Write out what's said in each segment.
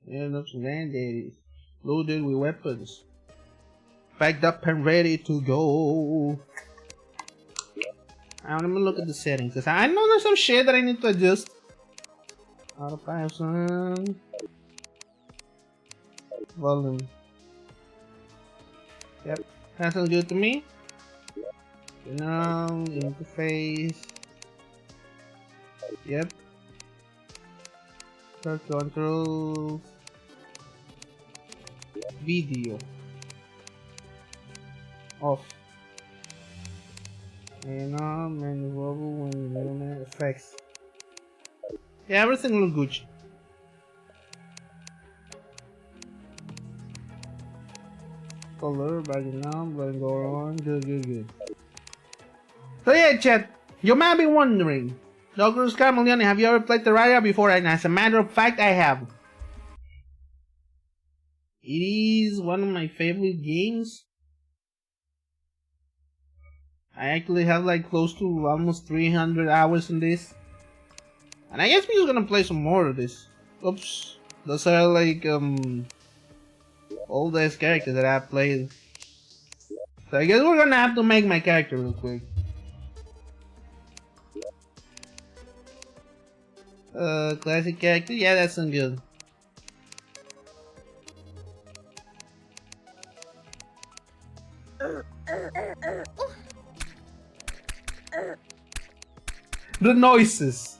Yeah, looks landed. Loaded with weapons. Packed up and ready to go. Now let me look at the settings, cause I know there's some shit that I need to adjust. Auto person. Volume. Yep, that sounds good to me. You know, interface. Yep. Start controls. Video. Off. And menu when effects. Yeah, everything looks good. Color, background, letting go on, good. So yeah, chat, you might be wondering, Dr. Scarmelione, have you ever played Terraria before? And as a matter of fact, I have. It is one of my favorite games. I actually have like close to almost 300 hours in this. And I guess we're gonna play some more of this. Oops. Those are like all those characters that I've played. So I guess we're gonna have to make my character real quick. Classic character, yeah, that sounds good. The noises.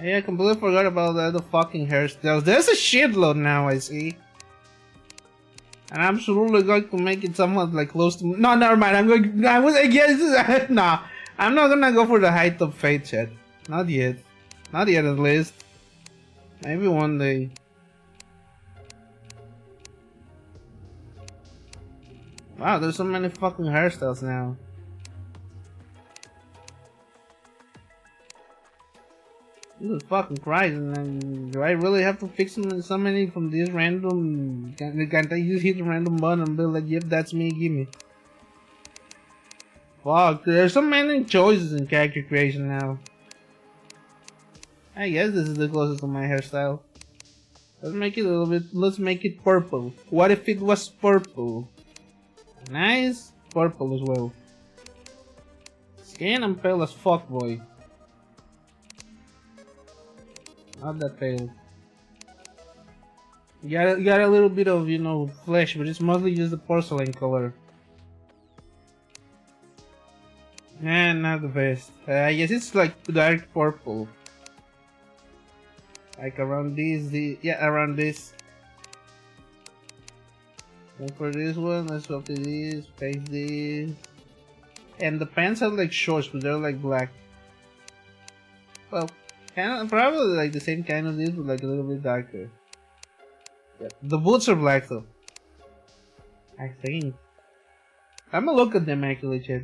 I completely forgot about the fucking hairstyles. There's a shitload now, I see. And I'm absolutely going to make it somewhat like close to. No, never mind. Nah. I'm not gonna go for the height of fate yet. Not yet. Not yet, at least. Maybe one day. Wow, there's so many fucking hairstyles now. Jesus fucking Christ, and do I really have to fix so many from this random? Can't I just hit a random button and be like, yep, that's me, gimme. Fuck, there's so many choices in character creation now. I guess this is the closest to my hairstyle. Let's make it a little bit, let's make it purple. What if it was purple? Nice, purple as well. Skin, I'm pale as fuck, boy. Not that pale. You got a little bit of, you know, flesh, but it's mostly just the porcelain color. And not the best. I guess it's like dark purple. Like around this, yeah, around this. And for this one, let's swap to this, paste this. And the pants are like shorts, but they're like black. Well, kind of, probably like the same kind of this, but like a little bit darker. Yeah. The boots are black though. I think. I'm gonna look at them actually, chat.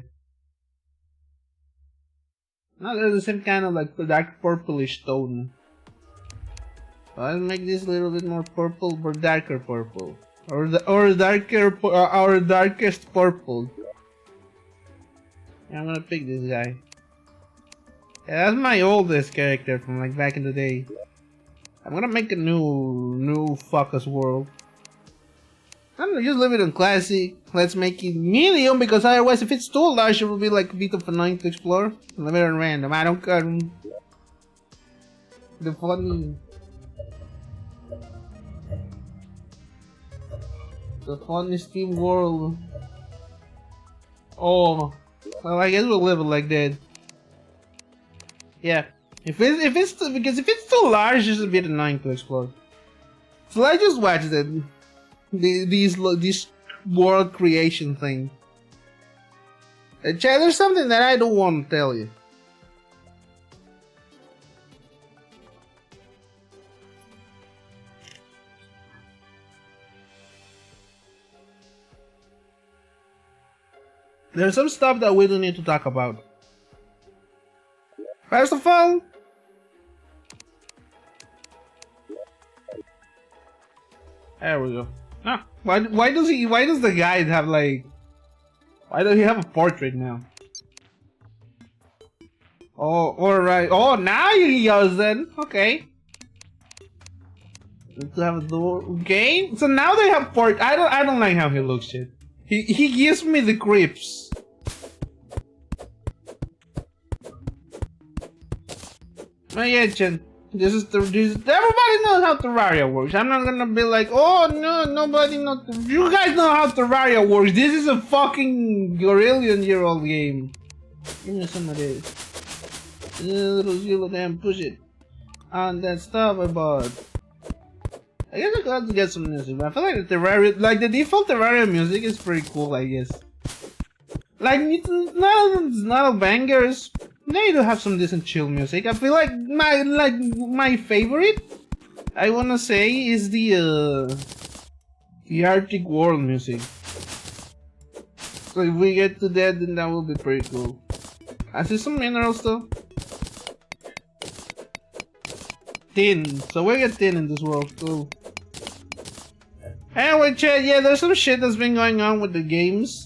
No, they're the same kind of like dark purplish tone. So I'll make this a little bit more purple, but darker purple, or darkest purple. I'm gonna pick this guy. Yeah, that's my oldest character from like back in the day. I'm gonna make a new Focus world. I'm gonna just leave it on classic. Let's make it medium because otherwise, if it's too large, it will be like a bit of annoying to explore. Leave it on random. I don't care. The funny Steam world. Oh, well, I guess we'll leave it like that. Yeah, if it's too large, it's a bit annoying to explore. So I just watched it. This world creation thing. Chad, there's something that I don't want to tell you. There's some stuff that we don't need to talk about. First of all, there we go. Ah, why does the guy have like, why does he have a portrait now? Oh, alright. Oh, now you yells then. Okay. To have a door. Okay. So now they have port. I don't like how he looks, shit. He gives me the creeps. Oh yeah, Chen. This everybody knows how Terraria works. I'm not gonna be like, oh no, nobody knows. You guys know how Terraria works. This is a fucking gorillion-year-old game. Give me some of this. Little yellow damn push it. On that stuff I bought. I guess I got to get some music, but I feel like the Terraria, like the default Terraria music is pretty cool, I guess. Like, it's not bangers. They do have some decent chill music. I feel like my favorite, I wanna say, is the Arctic World music. So if we get to that, then that will be pretty cool. I see some minerals though. Tin. So we get tin in this world. Cool. Anyway, chat. Yeah, there's some shit that's been going on with the games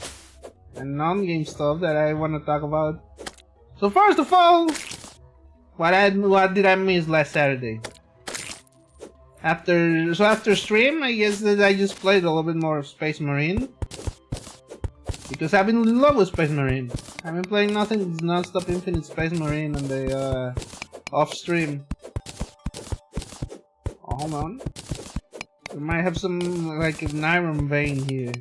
and non-game stuff that I want to talk about. So first of all, what did I miss last Saturday? After stream, I guess that I just played a little bit more of Space Marine. Because I've been in love with Space Marine. I've been playing nothing non-stop Infinite Space Marine on the off stream. Oh, hold on. We might have some like an iron vein here.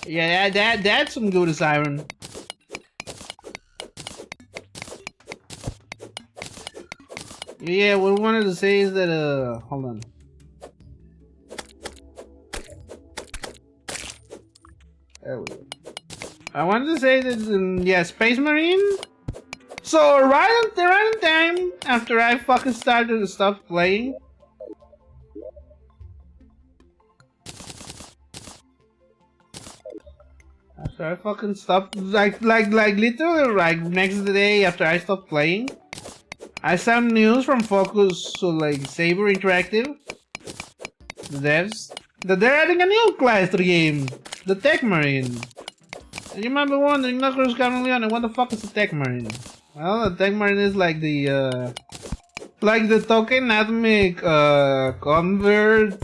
Yeah, that's some good as iron. Yeah, what we wanted to say is that hold on. There we go. I wanted to say that yeah, Space Marine. So right on time after I fucking started to stop playing. After I fucking stopped, like literally like next day after I stopped playing. I saw news from Focus, so like Saber Interactive, the devs, that they're adding a new class to the game, the Tech Marine. And you might be wondering, Knuckles Leon, what the fuck is a Tech Marine? Well, a Tech Marine is like the tokenomic convert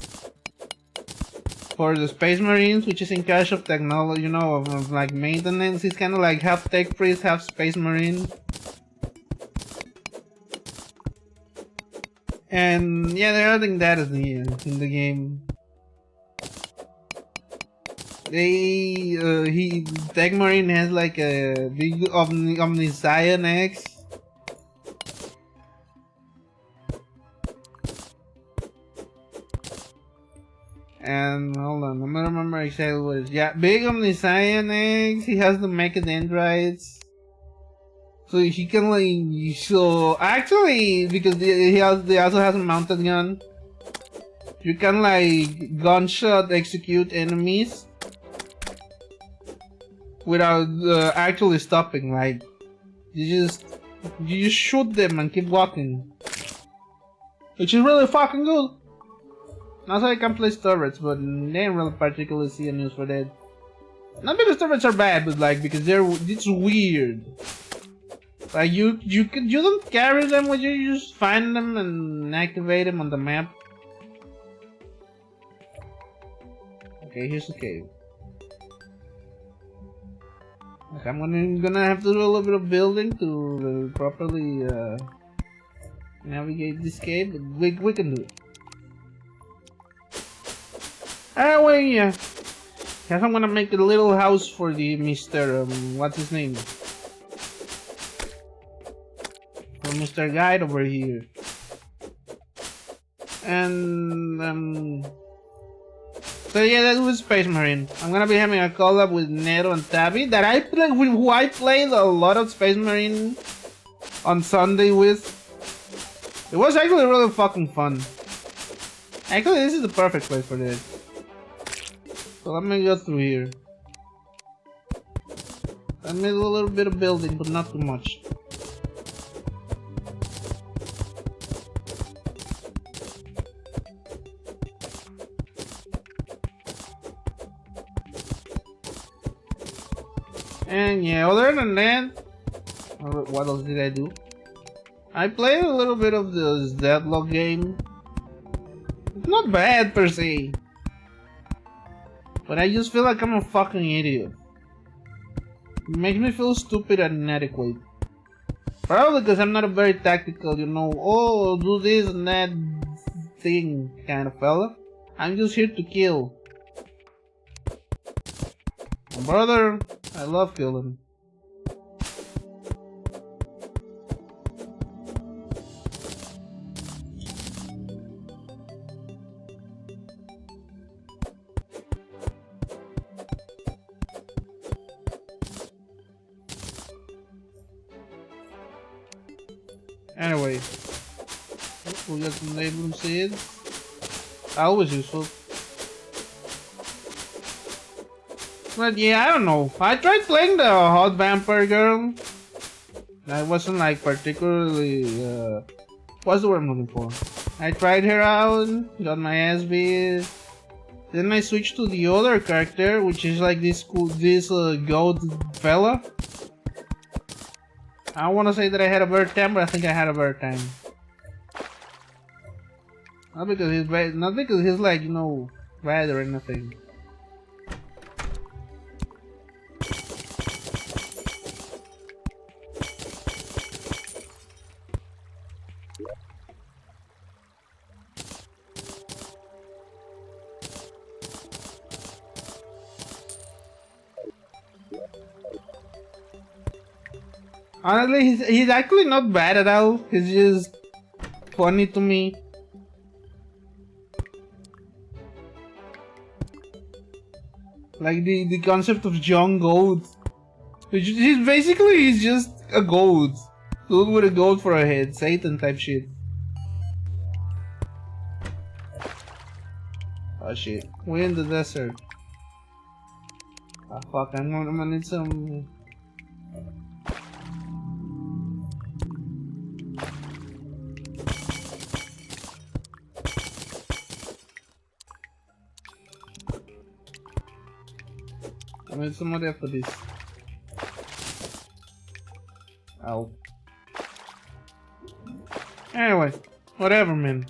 for the Space Marines, which is in charge of technology, you know, of like maintenance. It's kind of like half Tech Priest, half Space Marine. And yeah, they're adding that in the game. Tech Marine has like a big Omniscion X. And hold on, I'm gonna remember exactly what it is. Yeah, big Omniscion X. He has the Mechadendrites. So he can like, so actually, because they also has a mounted gun, you can like gunshot execute enemies without actually stopping. Like you just shoot them and keep walking, which is really fucking good. Also, I can place turrets, but they didn't really particularly see a use for that. Not because turrets are bad, but like because it's weird. Like you don't carry them, but you just find them and activate them on the map. Okay, here's the cave. Okay, I'm gonna have to do a little bit of building to properly navigate this cave, but we can do it. Anyway, yeah. Guess I'm gonna make a little house for the Mr. What's his name? For Mr. Guide over here. And so yeah, that was Space Marine. I'm gonna be having a collab with Nero and Tabby that I played with, who I played a lot of Space Marine on Sunday with. It was actually really fucking fun. Actually, this is the perfect place for this. So let me go through here. I made a little bit of building, but not too much. And yeah, other than that, What else did I do? I played a little bit of this Deadlock game. It's not bad per se, but I just feel like I'm a fucking idiot. It makes me feel stupid and inadequate. Probably because I'm not a very tactical, you know, oh, do this and that thing kind of fella. I'm just here to kill. Brother, I love killing. Anyway, we got some neighboring seeds. Always useful. But yeah, I don't know. I tried playing the Hot Vampire Girl. I wasn't like particularly. What's the word I'm looking for? I tried her out, got my ass beat. Then I switched to the other character, which is like this goat fella. I don't want to say that I had a better time, but I think I had a better time. Not because he's bad, not because he's like, you know, bad or anything. Honestly, he's actually not bad at all. He's just funny to me. Like the concept of John Goat. He's just a goat. Dude with a goat for a head. Satan type shit. Oh shit. We're in the desert. Ah fuck, I'm gonna need some... I need some more for this. Ow. Anyway, whatever, man.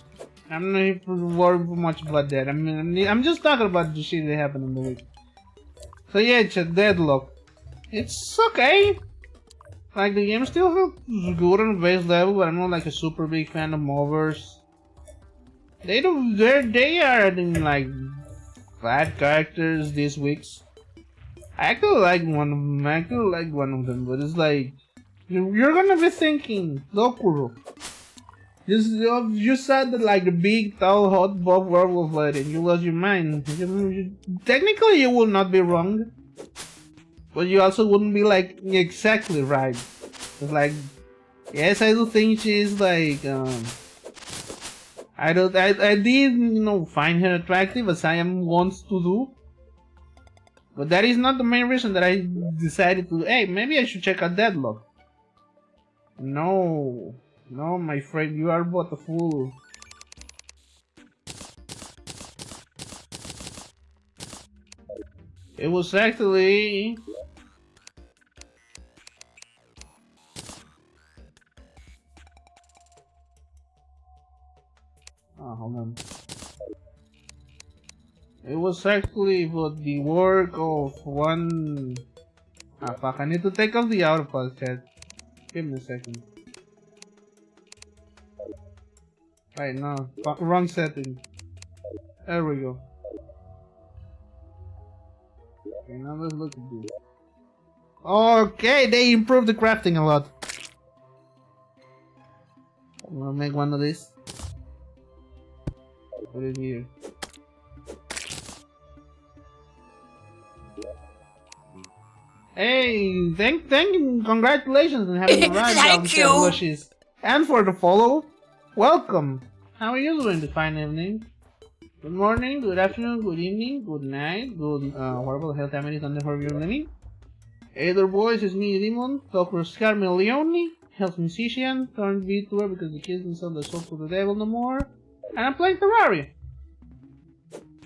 I'm not even worried too much about that. I'm just talking about the shit that happened in the week. So yeah, it's a Deadlock. It's okay. Like the game still feels good on the base level, but I'm not like a super big fan of movers. They are adding like bad characters these weeks. I actually like one of them. But it's like you're gonna be thinking, Dokuro. You said that like the big, tall, hot buff werewolf lady, and you lost your mind. Technically, you will not be wrong, but you also wouldn't be like exactly right. It's like, yes, I do think she's like, I did, you know, find her attractive as I am wont to do. But that is not the main reason that I decided to, hey, maybe I should check out Deadlock. No, my friend, you are but a fool. It was actually... Oh, hold on. It was actually but the work of one... Ah fuck, I need to take off the autopilot chat. Give me a second. Right, no, wrong setting. There we go. Okay, now let's look at this. Okay, they improved the crafting a lot. I'm gonna make one of these. Put it here. Hey, thank you, congratulations on having arrived downstairs, Lushies. And for the follow, welcome. How are you doing this fine evening? Good morning, good afternoon, good evening, good night, good, whatever the hell time it is on the where you're living. Hey there boys, it's me, Demon, Dr. Scarmelione, health musician, turned VTuber because the kids themselves are sold to the devil no more, and I'm playing Terraria.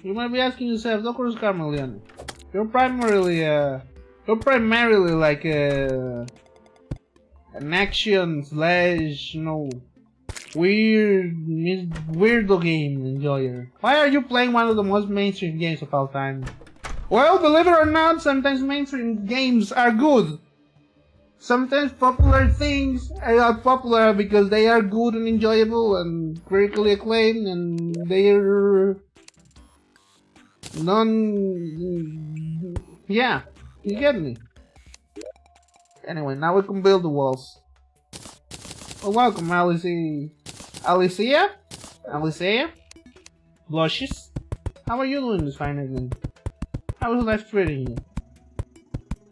You might be asking yourself, Dr. Scarmelione, you're primarily like a an action slash, weirdo game enjoyer. Why are you playing one of the most mainstream games of all time? Well, believe it or not, sometimes mainstream games are good. Sometimes popular things are popular because they are good and enjoyable and critically acclaimed, and they're yeah, you get me. Anyway, now we can build the walls. Well, welcome, Alicia? Blushes? How are you doing this fine evening? How is life treating you?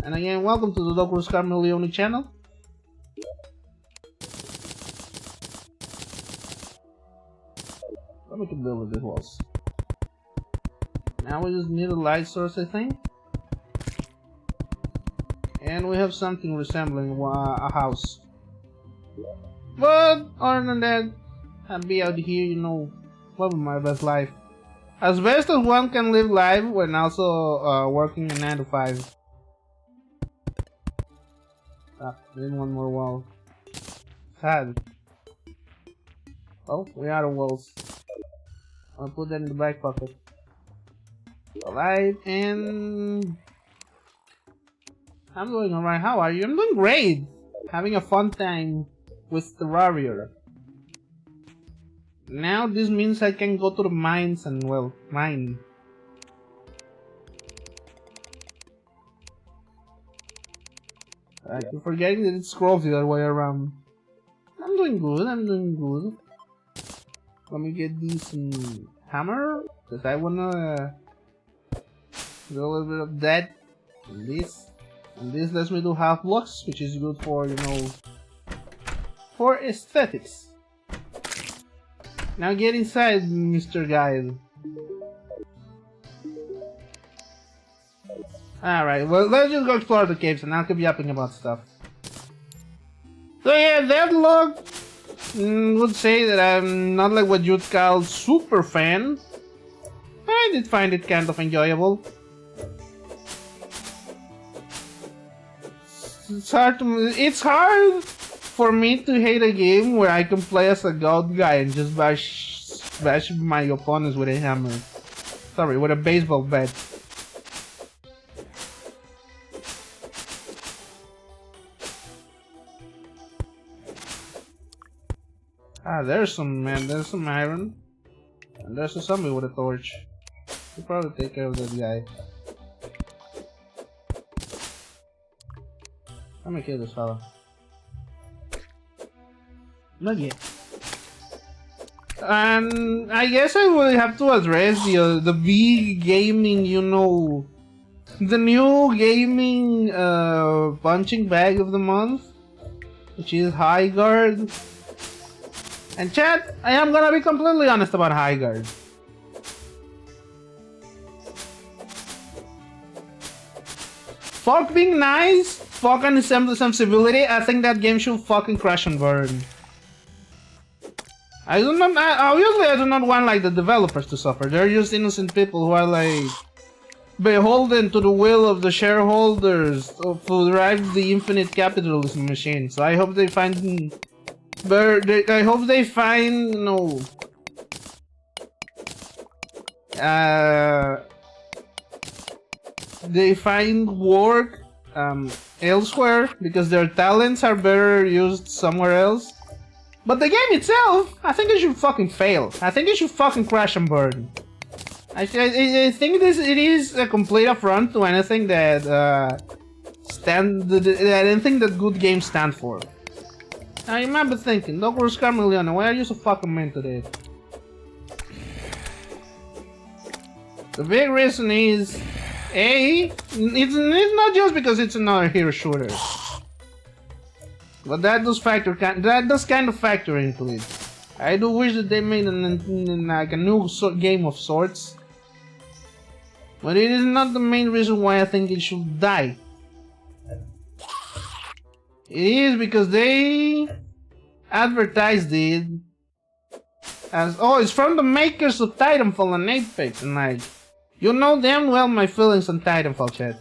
And again, welcome to the Dr. Scarmilioni channel. Let me build with these walls. Now we just need a light source, I think. And we have something resembling a house. But other than that, I'll be out here, living my best life. As best as one can live life when also working a 9 to 5. Need one more wall. Sad. Oh, we are the walls. I'll put that in the back pocket. Alright, and I'm doing alright. How are you? I'm doing great. Having a fun time with TERRARIA. Now this means I can go to the mines and, well, mine. I keep forgetting that it scrolls the other way around. I'm doing good, Let me get this hammer, because I wanna do a little bit of that. And this lets me do half blocks, which is good for, for aesthetics. Now get inside, Mr. Guide. Alright, well, let's just go explore the caves and I'll keep yapping about stuff. So yeah, Deadlock would say that I'm not like what you'd call super fan. I did find it kind of enjoyable. It's hard for me to hate a game where I can play as a god guy and just bash my opponents with a hammer. Sorry, with a baseball bat. There's some iron. And there's a zombie with a torch. We'll probably take care of that guy. Let me kill this fella. Not yet. And I guess I will have to address the big gaming, the new gaming punching bag of the month, which is High Guard. And chat, I am gonna be completely honest about High Guard. Fuck being nice, fuck and some civility, I think that game should fucking crash and burn. Obviously I do not want like the developers to suffer. They're just innocent people who are like beholden to the will of the shareholders to drive the infinite capitalism machine. So I hope they find they find work elsewhere because their talents are better used somewhere else. But the game itself, I think it should fucking fail. I think it should fucking crash and burn. I think it is a complete affront to anything that anything that good games stand for. Now you might be thinking, Dr. Scarmilioni, why are you so fucking mean today? The big reason is, it's not just because it's another hero shooter, but that does kind of factor into it. I do wish that they made like a new game of sorts, but it is not the main reason why I think it should die. It is because they advertised it as, oh, it's from the makers of Titanfall and Apex, and like, you know damn well my feelings on Titanfall, chat.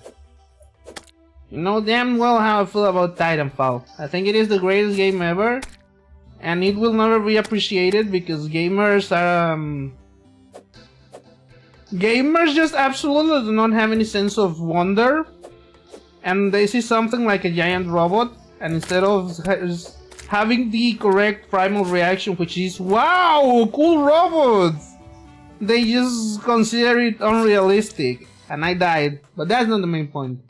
You know damn well how I feel about Titanfall. I think it is the greatest game ever, and it will never be appreciated because gamers are gamers just absolutely do not have any sense of wonder, and they see something like a giant robot, and instead of having the correct primal reaction, which is wow, cool robot, they just consider it unrealistic. And I died, but that's not the main point.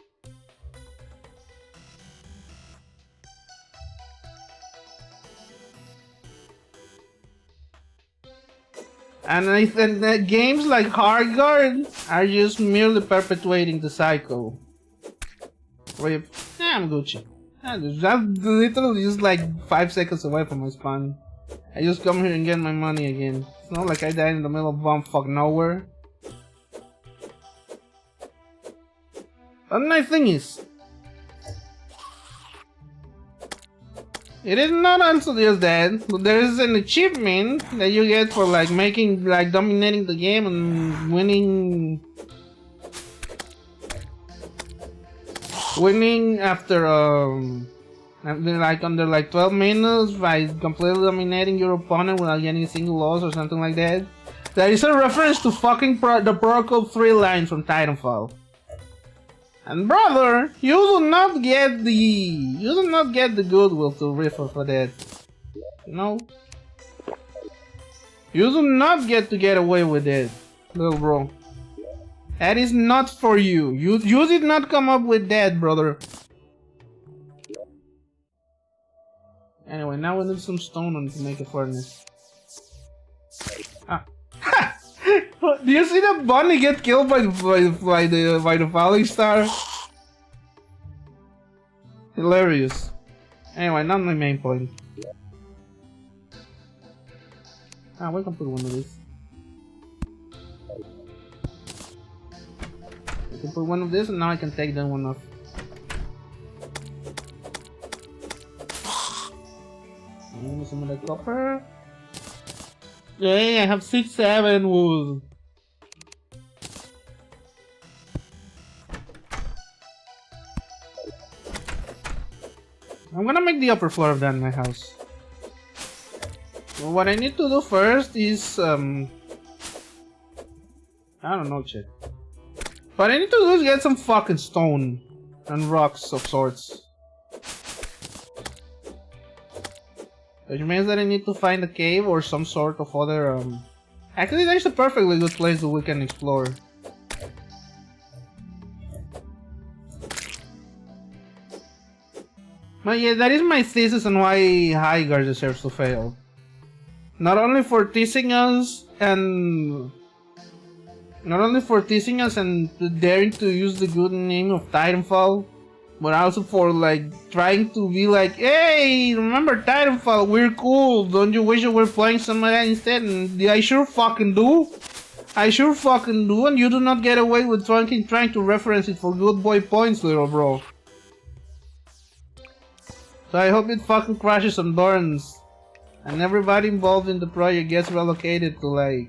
And I think that games like Hardguard are just merely perpetuating the cycle. Rip. I'm Gucci. I'm literally just like 5 seconds away from my spawn. I just come here and get my money again. It's not like I died in the middle of bumfuck nowhere. But the nice thing is, it is not also just that, but there is an achievement that you get for like dominating the game and winning after under like 12 minutes by completely dominating your opponent without getting a single loss or something like that. That is a reference to fucking the Protocol 3 line from Titanfall. And brother, you do not get the goodwill to riff for that. You know? You do not get to get away with it, little bro. That is not for you. You did not come up with that, brother. Anyway, now we need some stone to make a furnace. Ah. Do you see that bunny get killed by the falling star? Hilarious. Anyway, not my main point. Ah, we can put one of these. I can put one of this, and now I can take that one off. Give me some of that copper. Yay, I have 6-7 wool. I'm gonna make the upper floor of that in my house. Well, what I need to do first is I don't know, shit. What I need to do is get some fucking stone and rocks of sorts. Which means that I need to find a cave or some sort of other Actually, there's a perfectly good place that we can explore. But yeah, that is my thesis on why Highguard deserves to fail. Not only for teasing us and daring to use the good name of Titanfall, but also for like trying to be like, hey, remember Titanfall, we're cool, don't you wish you were playing some of that instead? And I sure fucking do. I sure fucking do, and you do not get away with trying to reference it for good boy points, little bro. So I hope it fucking crashes and burns, and everybody involved in the project gets relocated to like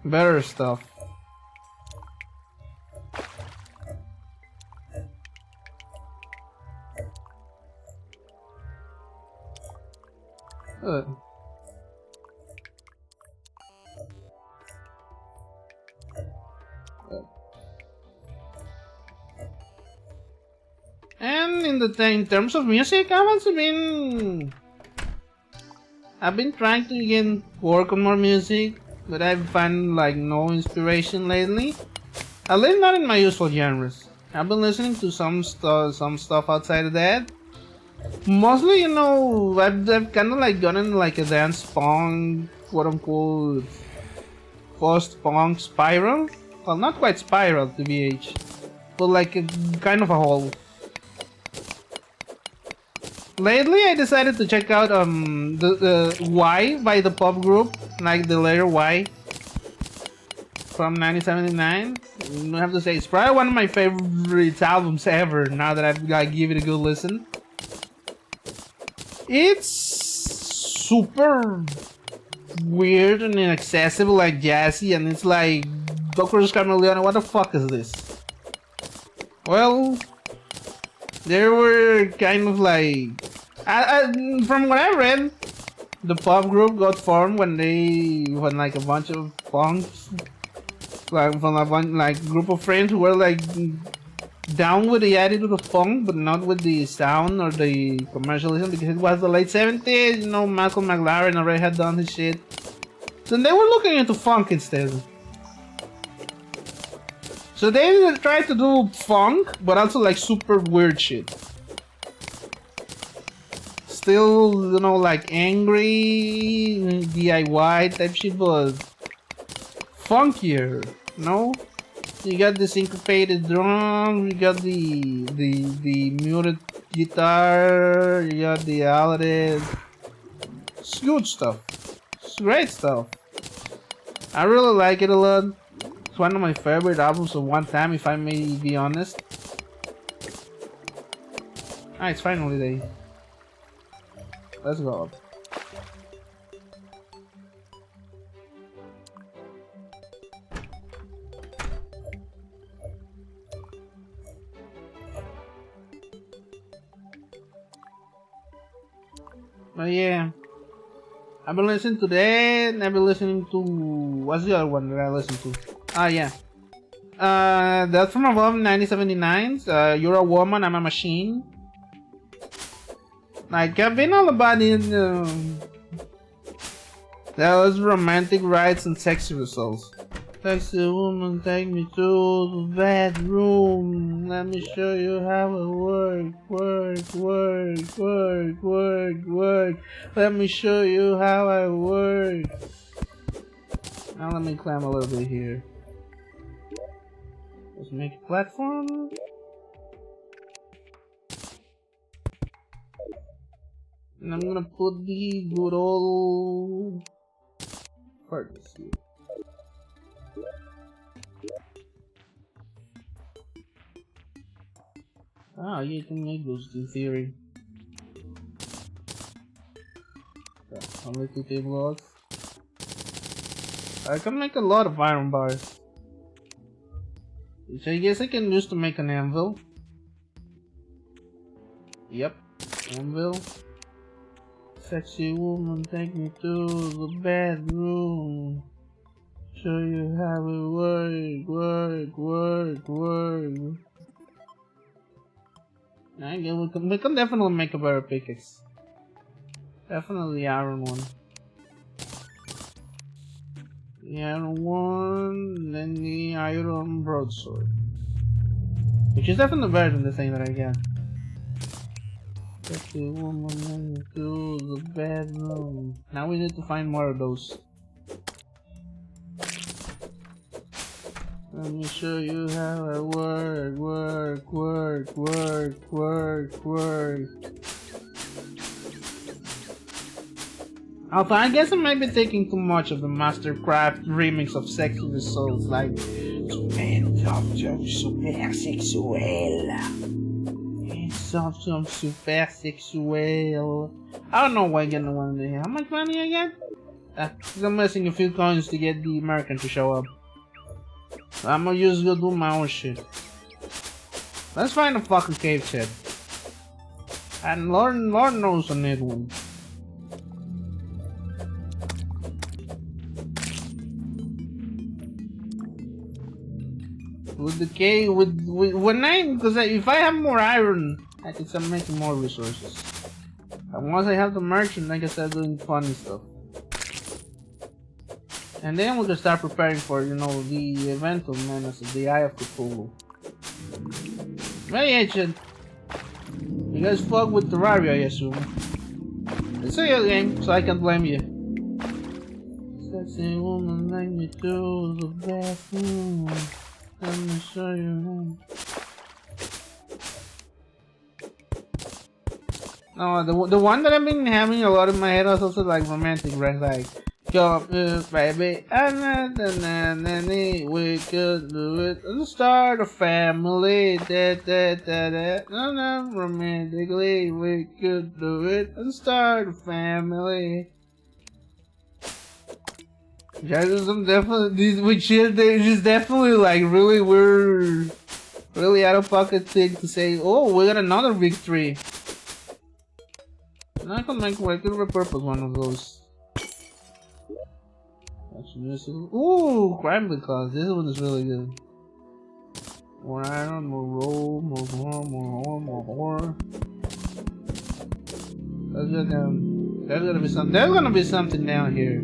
better stuff. And in terms of music, I've been trying to again work on more music, but I've found like no inspiration lately. At least not in my usual genres. I've been listening to some stuff outside of that. Mostly, you know, I've kind of like gotten like a dance punk, quote unquote, post-punk spiral. Well, not quite spiral, TBH, but like a kind of a hole. Lately, I decided to check out the Y by the pop group, like the letter Y from 1979. I have to say, it's probably one of my favorite albums ever. Now that I've got to give it a good listen, it's super weird and inaccessible, like jazzy, and it's like Dr. Carmeliano. What the fuck is this? Well, They were kind of like, from what I read, the pop group got formed when like a bunch of punks, like from a bunch, like group of friends who were like down with the attitude of punk, but not with the sound or the commercialism, because it was the late 70s. You know, Malcolm McLaren already had done his shit, so they were looking into funk instead. So they tried to do funk, but also like super weird shit. Still, you know, like angry DIY type shit, but funkier, you know? You got the syncopated drum, you got the muted guitar, you got the added. It's good stuff. It's great stuff. I really like it a lot. It's one of my favorite albums of one time, if I may be honest. Ah, it's finally day. Let's go up. Oh yeah. I've been listening to that, and I've been listening to... What's the other one that I listened to? Ah, yeah. That's from above 1979's You're a Woman, I'm a Machine. Like, I've been all about it. Those romantic rides and sexy results. Sexy woman, take me to the bedroom. Let me show you how it work. Let me show you how I work. Now let me climb a little bit here. Let's make a platform. And I'm gonna put the good old furnace here. Ah, you can make those in theory. Okay, only 2 table blocks. I can make a lot of iron bars, which I guess I can use to make an anvil. Yep, anvil. Sexy woman, take me to the bedroom. Show you how it work. I guess we can definitely make a better pickaxe. Definitely the iron one. The iron one, then the iron broadsword. Which is definitely better than the thing that I got. Sexy woman into the bedroom. Now we need to find more of those. Let me show you how I work. Although I guess I might be taking too much of the Mastercraft remix of Sexy Results, like super sexual. Some super sexual. I don't know why I get the one there. How much money I get? Cause I'm missing a few coins to get the American to show up. I'm gonna just go do my own shit. Let's find a fucking cave shed. And Lord knows I need one. With the cave, because if I have more iron, I can start making more resources. And once I have the merchant, I can start doing funny stuff. And then we can start preparing for, you know, the event of Menace, the Eye of Cthulhu. Very ancient. You guys fuck with TERRARIA, I assume. It's a real game, so I can't blame you. Sexy woman, take me to the bathroom. Let me show you. No, the one that I've been having a lot in my head is also like romantic, right? Like, come baby, and then we could do it and start a family. Romantically, we could do it and start a family. Yeah, there's some definitely these with shit. They just definitely like really weird really out of pocket thing to say, oh, we got another victory. And I can repurpose one of those. Ooh, crime because this one is really good. More iron, more roll, more horror, more horror, more horror. There's gonna be something. There's gonna be something down here.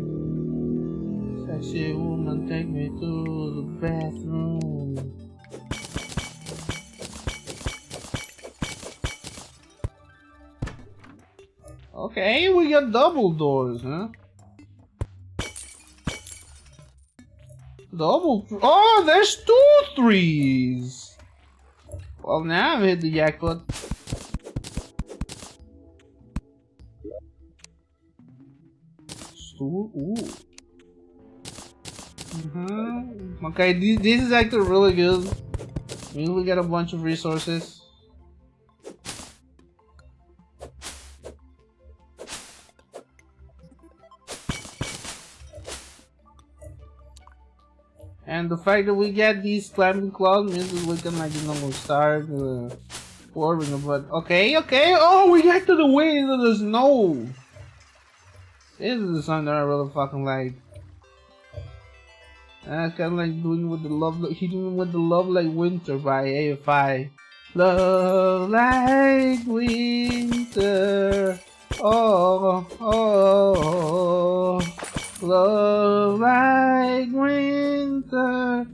Sexy woman, take me to the bathroom. Okay, we got double doors, huh? Oh, there's 2 3s. Well, now I've hit the jackpot. Ooh. Okay, this is actually really good. We get a bunch of resources. And the fact that we get these climbing claws means that we can, like, you know, start warping about. Okay. Oh, we got to the way into the snow. This is the song that I really fucking like. And I kind of like doing with the love, hitting with the Love Like Winter by AFI. Love like winter, oh, love like winter,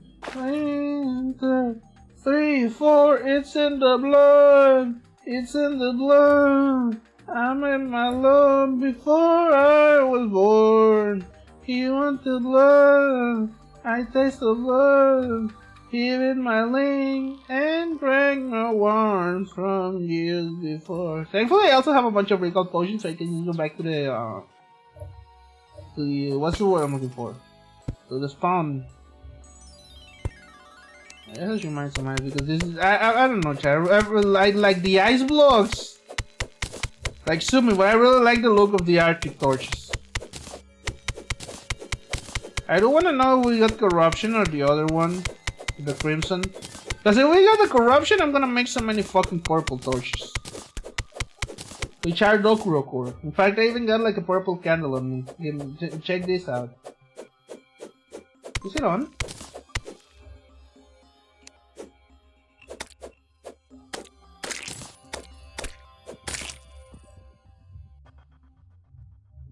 3, 4, it's in the blood, I met my love before I was born. He wanted love, I tasted love. He hit my link and drank my warmth from years before. Thankfully, I also have a bunch of recall potions, so I can just go back to the what's the word I'm looking for? To the spawn. That just reminds me because this is I don't know, Chad. I like the ice blocks. Like, sue me, but I really like the look of the Arctic torches. I don't want to know if we got corruption or the other one, the crimson. Because if we got the corruption, I'm gonna make so many fucking purple torches. Which are Dokurokur. In fact, I even got like a purple candle on me. Check this out. Is it on?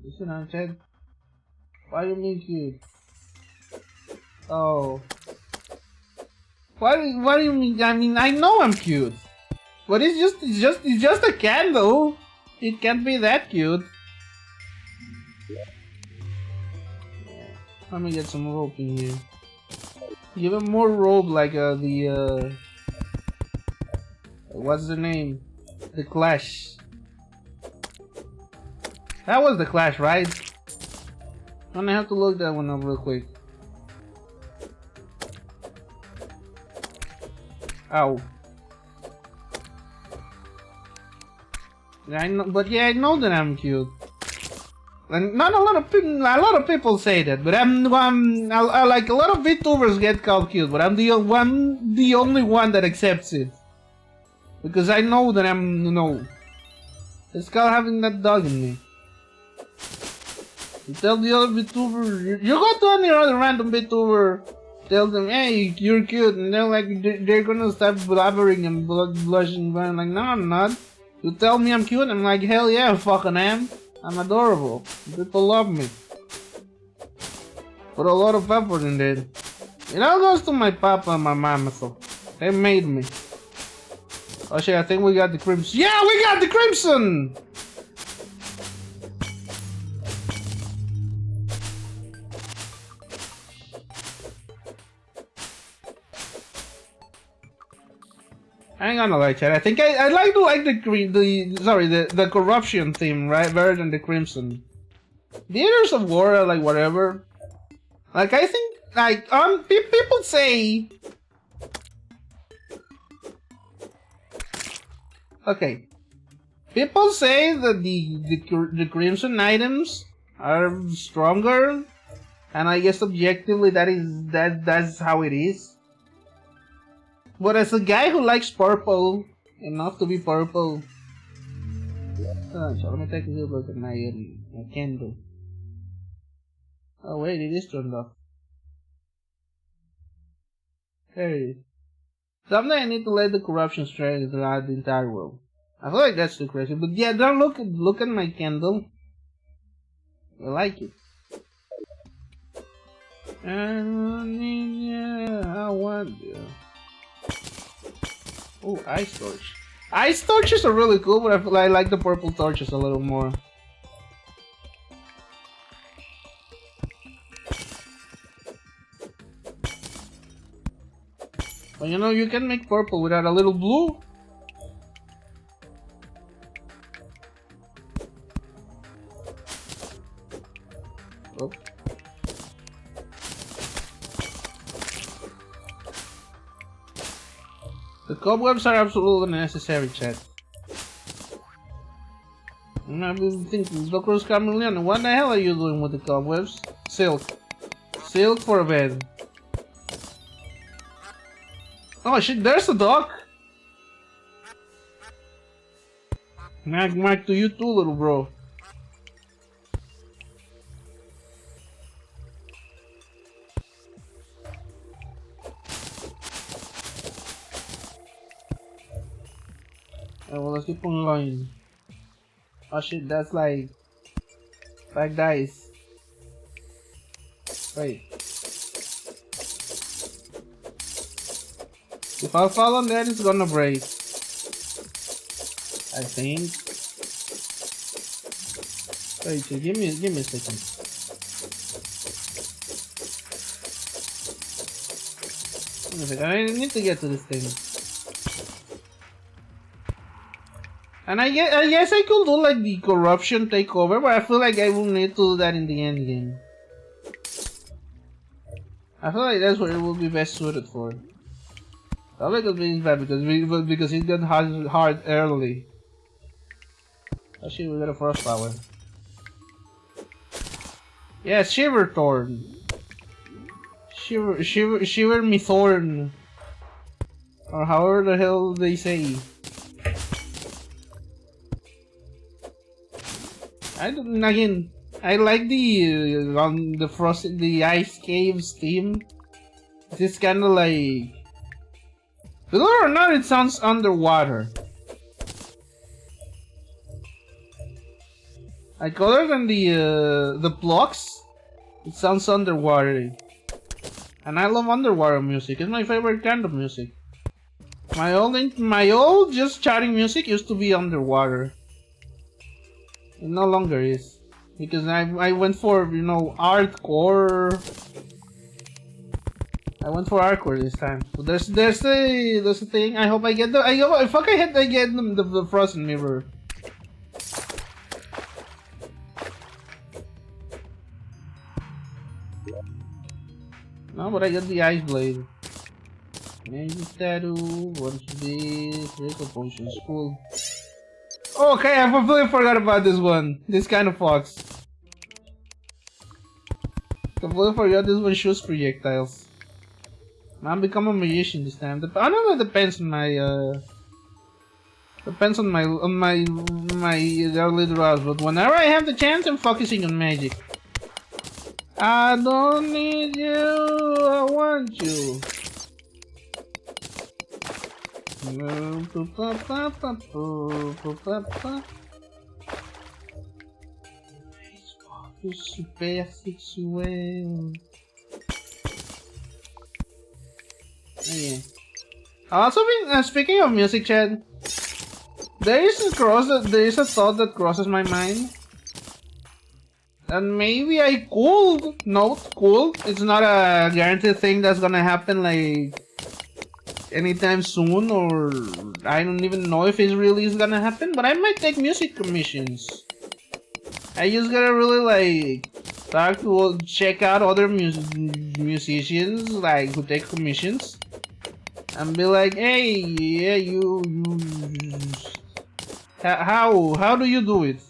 Is it on, Chad? Why do you mean cute? Oh. What do you mean? I mean, I know I'm cute. But it's just a candle. It can't be that cute. Let me get some rope in here. Give him more rope like what's the name? The Clash. That was the Clash, right? I'm gonna have to look that one up real quick. Ow. I know, but yeah, I know that I'm cute. And not a lot of people say that, but I'm like a lot of VTubers get called cute, but I'm the only one that accepts it because I know that I'm it's called having that dog in me. You tell the other VTuber, you go to any other random VTuber, tell them, hey, you're cute, and they're gonna start blabbering and blushing, going like, no, I'm not. You tell me I'm cute, I'm like, hell yeah, I fucking am. I'm adorable. People love me. Put a lot of effort in it. It all goes to my papa and my mama, so they made me. Oh shit, I think we got the crimson. Yeah, we got the crimson! I ain't gonna lie, Chad. I think I like the corruption theme, right? Better than the crimson. The others of war are like whatever. Like I think like people say. Okay. People say that the crimson items are stronger, and I guess objectively that's how it is. But as a guy who likes purple, enough to be purple. So let me take a look at my candle. Oh wait, it is turned off. There it is. Someday I need to let the corruption spread throughout the entire world. I feel like that's too crazy, but yeah, don't look at my candle. I like it. I want you. Oh, ice torch. Ice torches are really cool, but I feel like I like the purple torches a little more. But you know, you can make purple without a little blue. Oh. The cobwebs are absolutely necessary, chat. I've been thinking, Dr. Chameleon, what the hell are you doing with the cobwebs? Silk. Silk for a bed. Oh shit, there's a dog! Mag to you too, little bro. Oh, well, let's keep on going. Oh shit, that's like dice. Wait. If I fall on that, it's gonna break. I think. Wait, so give me a second. Give me a second. I need to get to this thing. And I guess I could do like the corruption takeover, but I feel like I will need to do that in the end game. I feel like that's what it will be best suited for. I like it being bad because it got hard early. Actually, we got a frost power. Yeah, Shiver Thorn. Shiver me Thorn. Or however the hell they say. Again, I like the ice caves theme. It's kind of like, believe it or not, it sounds underwater. Like other than the blocks, it sounds underwater. And I love underwater music. It's my favorite kind of music. My old just chatting music used to be underwater. It no longer is, because I went for, you know, hardcore. I went for hardcore this time. So there's a thing. I hope I get I get the frozen mirror. No, but I got the ice blade. Magic tattoo. Bunch of this. Critical potions. Cool. Okay, I completely forgot about this one. This kind of fox. Completely forgot this one shoots projectiles. I'm become a magician this time. I don't know. It depends on my early draws. But whenever I have the chance, I'm focusing on magic. I don't need you. I want you. Super sexual. Yeah. Also, speaking of music, Chad, there is a thought that crosses my mind. And maybe I could, it's not a guaranteed thing that's gonna happen like anytime soon, or I don't even know if it really is gonna happen, but I might take music commissions. I just gotta really like start to check out other musicians like who take commissions and be like, hey, yeah, how do you do it?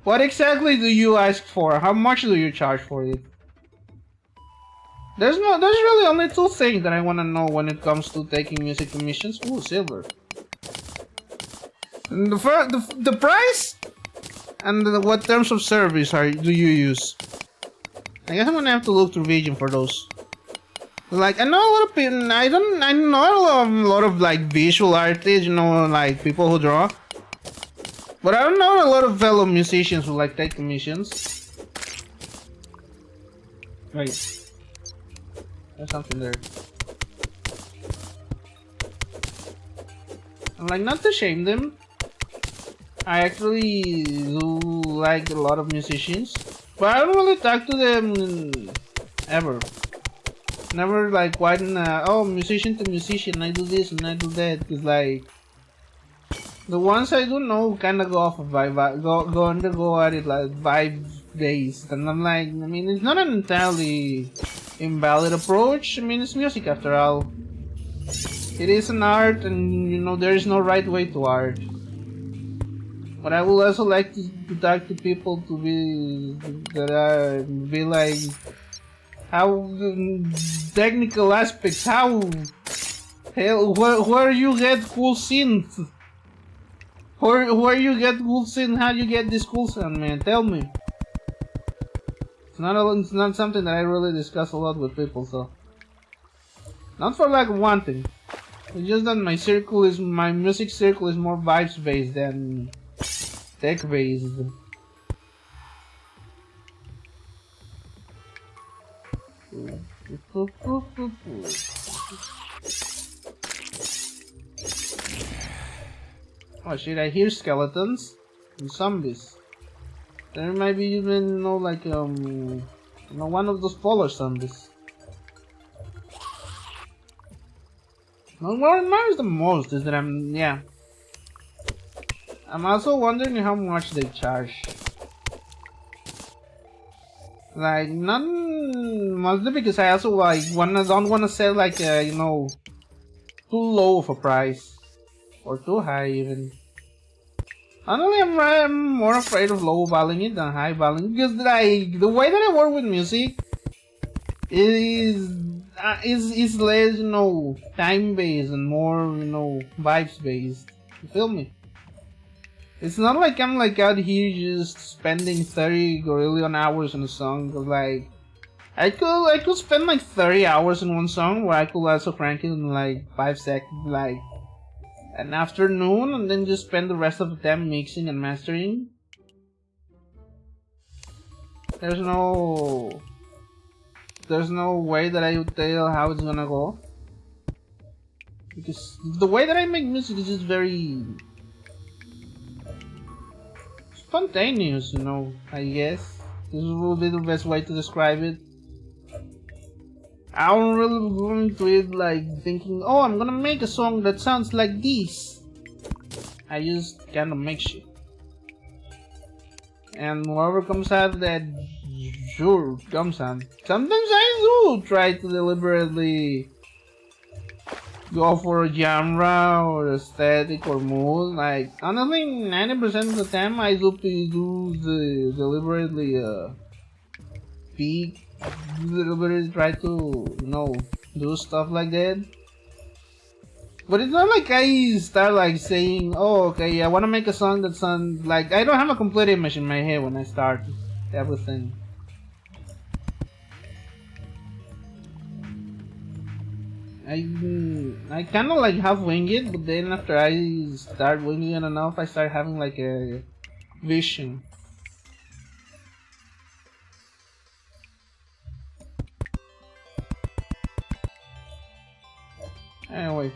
What exactly do you ask for? How much do you charge for it? There's really only two things that I want to know when it comes to taking music commissions. Ooh, silver. And the price and what terms of service do you use? I guess I'm gonna have to look through Vision for those. Like I know a lot of people. I know a lot of like visual artists. You know, like people who draw. But I don't know a lot of fellow musicians who like take commissions. Wait. There's something there. I'm like, not to shame them. I actually do like a lot of musicians. But I don't really talk to them ever. Never like quite oh, musician to musician, I do this and I do that. Cause like, the ones I do know kinda go off of vibe, go at it like vibe based. And I'm like, I mean, it's not an entirely invalid approach. I mean, it's music after all. It is an art, and you know, there is no right way to art. But I would also like to talk to people to be like, how technical aspects, how hell, where you get cool synths, where you get cool synth, how you get this cool sound, man? Tell me. It's not something that I really discuss a lot with people, so not for lack of wanting. It's just that my music circle is more vibes based than tech based. Oh shit, I hear skeletons and zombies. There might be even, you know, like, you know, one of those polar zombies. No, what matters the most is that I'm also wondering how much they charge. Like, mostly because I also like don't wanna sell like you know, too low of a price or too high even. Honestly, I'm more afraid of low valuing it than high valuing because like the way that I work with music is less, you know, time based and more, you know, vibes based. You feel me? It's not like I'm like out here just spending 30 gorillion hours on a song. Cause like I could spend like 30 hours in one song, where I could also crank it in like 5 seconds, like an afternoon, and then just spend the rest of the time mixing and mastering. There's no way that I would tell how it's gonna go, because the way that I make music is just very spontaneous, you know, I guess. This will be the best way to describe it. I don't really go into it like thinking, oh, I'm gonna make a song that sounds like this. I just kinda make shit. And whatever comes out, that sure comes out. Sometimes I do try to deliberately go for a genre or aesthetic or mood. Like, honestly, 90% of the time I do deliberately deliberately try to, you know, do stuff like that. But it's not like I start like saying, oh, okay, I want to make a song that sounds like, I don't have a complete image in my head when I start everything. I kind of like half wing it, but then after I start winging it enough, I start having like a vision. Anyway,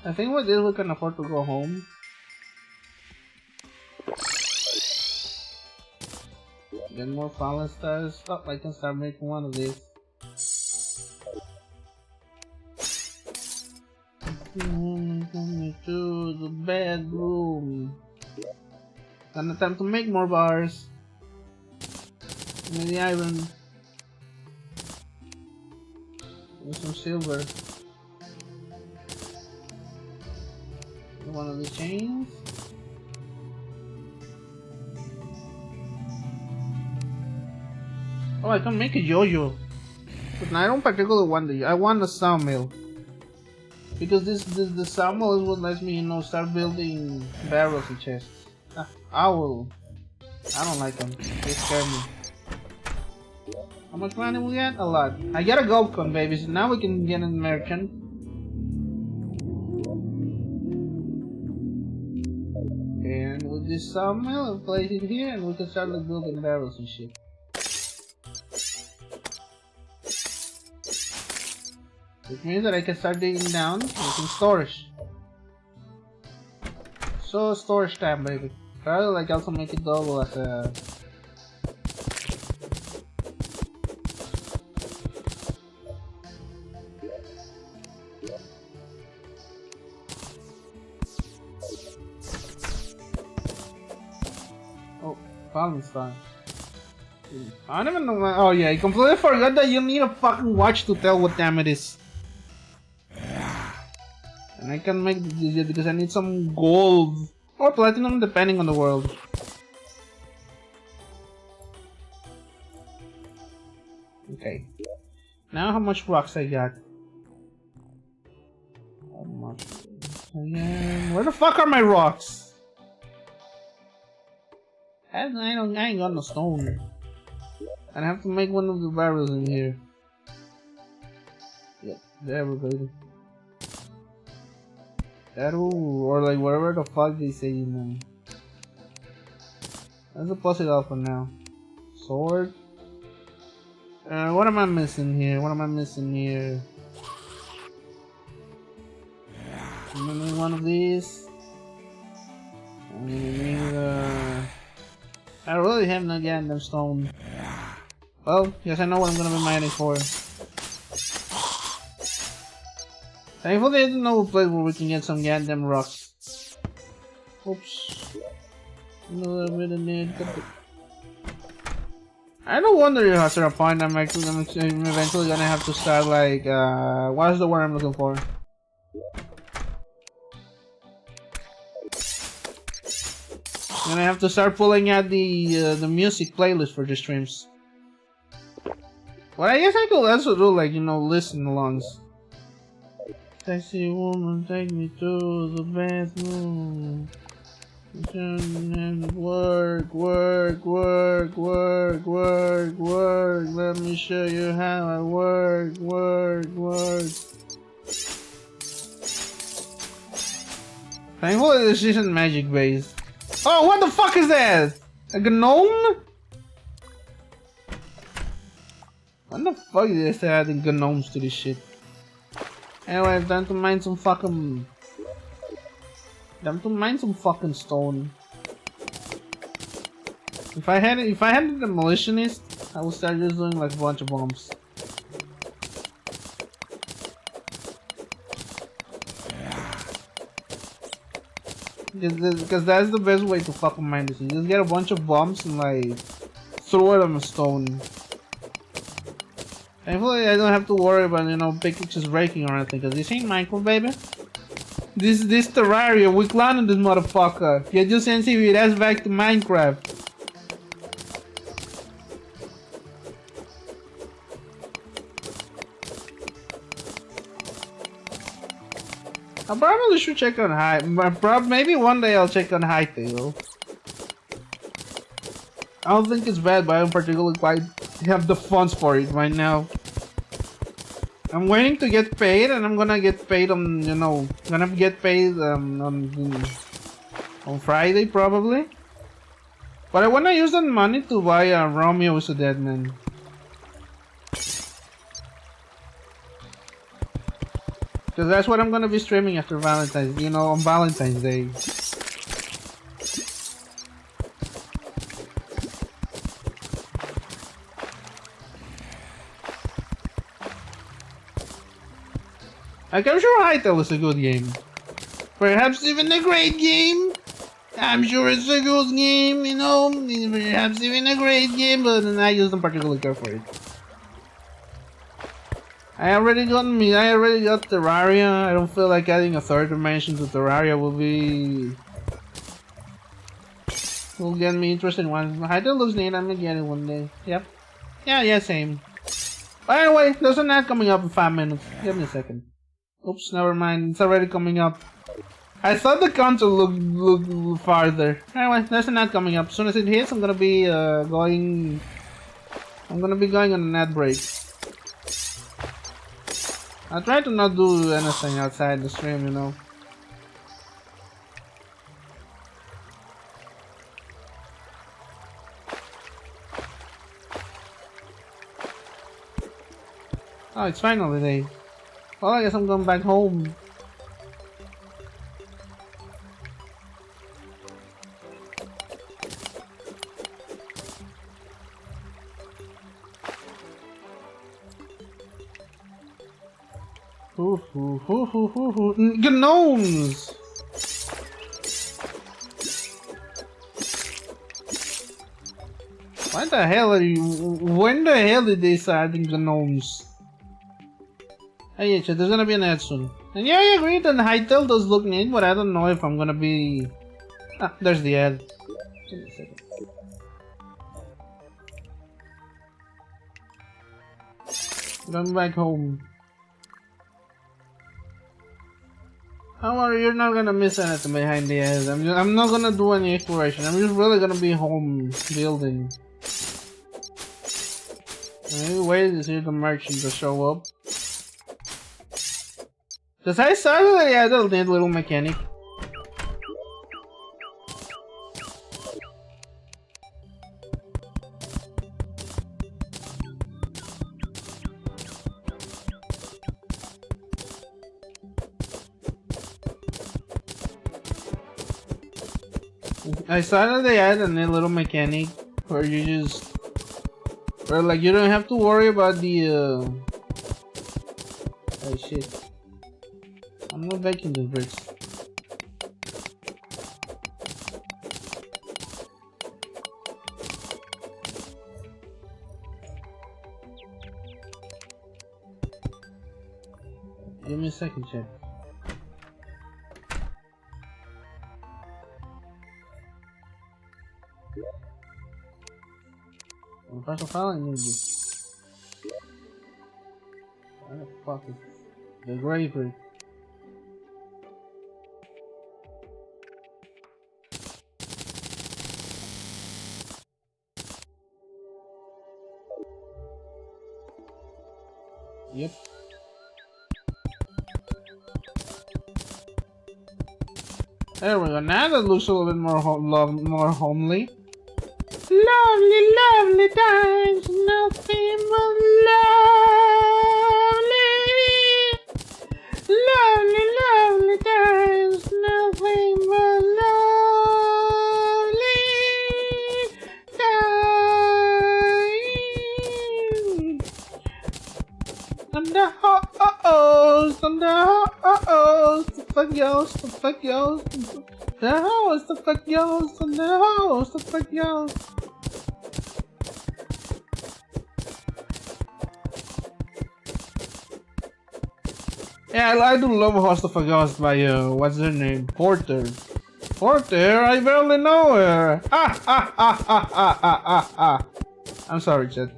I think with this we can afford to go home. Get more fallen stars. Oh, I can start making one of these. To the bedroom. Then attempt to make more bars. Give me the iron. With some silver. One of the chains. Oh, I can make a yo-yo. But I don't particularly want I want a sawmill. Because the sawmill is what lets me, you know, start building barrels and chests. I don't like them. They scare me. How much money we get? A lot. I got a gold coin, baby. So now we can get a merchant. And with this sawmill, I'll place it here, and we can start like building barrels and shit. Which means that I can start digging down, making storage. So storage time, baby. Probably like also make it double as a. Oh, Palestine. I don't even know. Oh yeah, I completely forgot that you need a fucking watch to tell what time it is. And I can make this because I need some gold or platinum depending on the world. Okay. Now how much rocks I got? How much? Where the fuck are my rocks? I ain't got no stone. And I have to make one of the barrels in here. Yep, there we go. Or like whatever the fuck they say, you know. Let's deposit all for now. Sword. What am I missing here? What am I missing here? I'm gonna need one of these. I'm gonna need I really have no goddamn stone. Well, yes, I know what I'm gonna be mining for. Thankfully, I don't know a place where we can get some goddamn rocks. Oops. No, I really need. I don't wonder if after a point I'm eventually gonna have to start like what's the word I'm looking for? I'm gonna have to start pulling out the music playlist for the streams. Well, I guess I could also do like, you know, listen alongs. Sexy woman, take me to the bathroom. Work, work, work, work, work, work. Let me show you how I work, work, work. Thankfully, this isn't magic based. Oh, what the fuck is that? A gnome? What the fuck is they adding gnomes to this shit? Anyway, time to mine some fucking. Time to mine some fucking stone. If I had the demolitionist, I would start just doing like a bunch of bombs. Because that's the best way to fucking mine this. You just get a bunch of bombs and like throw it on a stone. Thankfully, I don't have to worry about, you know, pickaxes breaking or anything, because this ain't Minecraft, baby. This Terraria, we cloning this motherfucker. Ya just sensibilidad back to Minecraft. I probably should check on high. Maybe one day I'll check on Hightail. I don't think it's bad, but I don't particularly quite have the funds for it right now. I'm waiting to get paid, and I'm gonna get paid on, you know, gonna get paid on Friday probably. But I wanna use that money to buy Romeo is a Dead Man. Because that's what I'm gonna be streaming after Valentine's, you know, on Valentine's Day. Like, I'm sure Hytale is a good game. Perhaps even a great game. I'm sure it's a good game, you know. Perhaps even a great game, but I just don't particularly care for it. I already got Terraria. I don't feel like adding a third dimension to Terraria will get me interested in one. Hytale looks neat. I'm gonna get it one day. Yep. Yeah, same. But anyway, there's an ad coming up in 5 minutes. Give me a second. Oops, never mind. It's already coming up. I thought the counter looked farther. Anyway, there's an ad coming up. As soon as it hits, I'm gonna be going. I'm gonna be going on an ad break. I try to not do anything outside the stream, you know. Oh, it's finally day. Well, I guess I'm going back home. Gnomes! What the hell are you? When the hell did they start adding gnomes? Hey, yeah, there's gonna be an ad soon. And yeah, I agree that Hytale does look neat, but I don't know if I'm gonna be... Ah, there's the ad. Give me a second. Going back home. Don't worry, you're not gonna miss anything behind the ad. I'm not gonna do any exploration. I'm just really gonna be home building. Maybe wait to see the merchant to show up. Cause I started the ad, it'll need little mechanic. I started the ad and a little mechanic where you just, where like you don't have to worry about the oh shit, I'm not baking the bricks. Give me a second, check. First of all, I need this. Where the fuck is the graveyard? Yep. There we go. Now that looks a little bit more more homely. Lovely, lovely times, nothing but lovely. Lovely, lovely times, nothing but lovely times. And the ho-oh-ohs, and the ho-oh-ohs, the fuck yo's, the fuck yo's, the hoes, the fuck yo's, and the hoes, the fuck yo's. Yeah, I do love Host of Ghost by, what's her name? Porter. Porter? I barely know her. I'm sorry, Chet.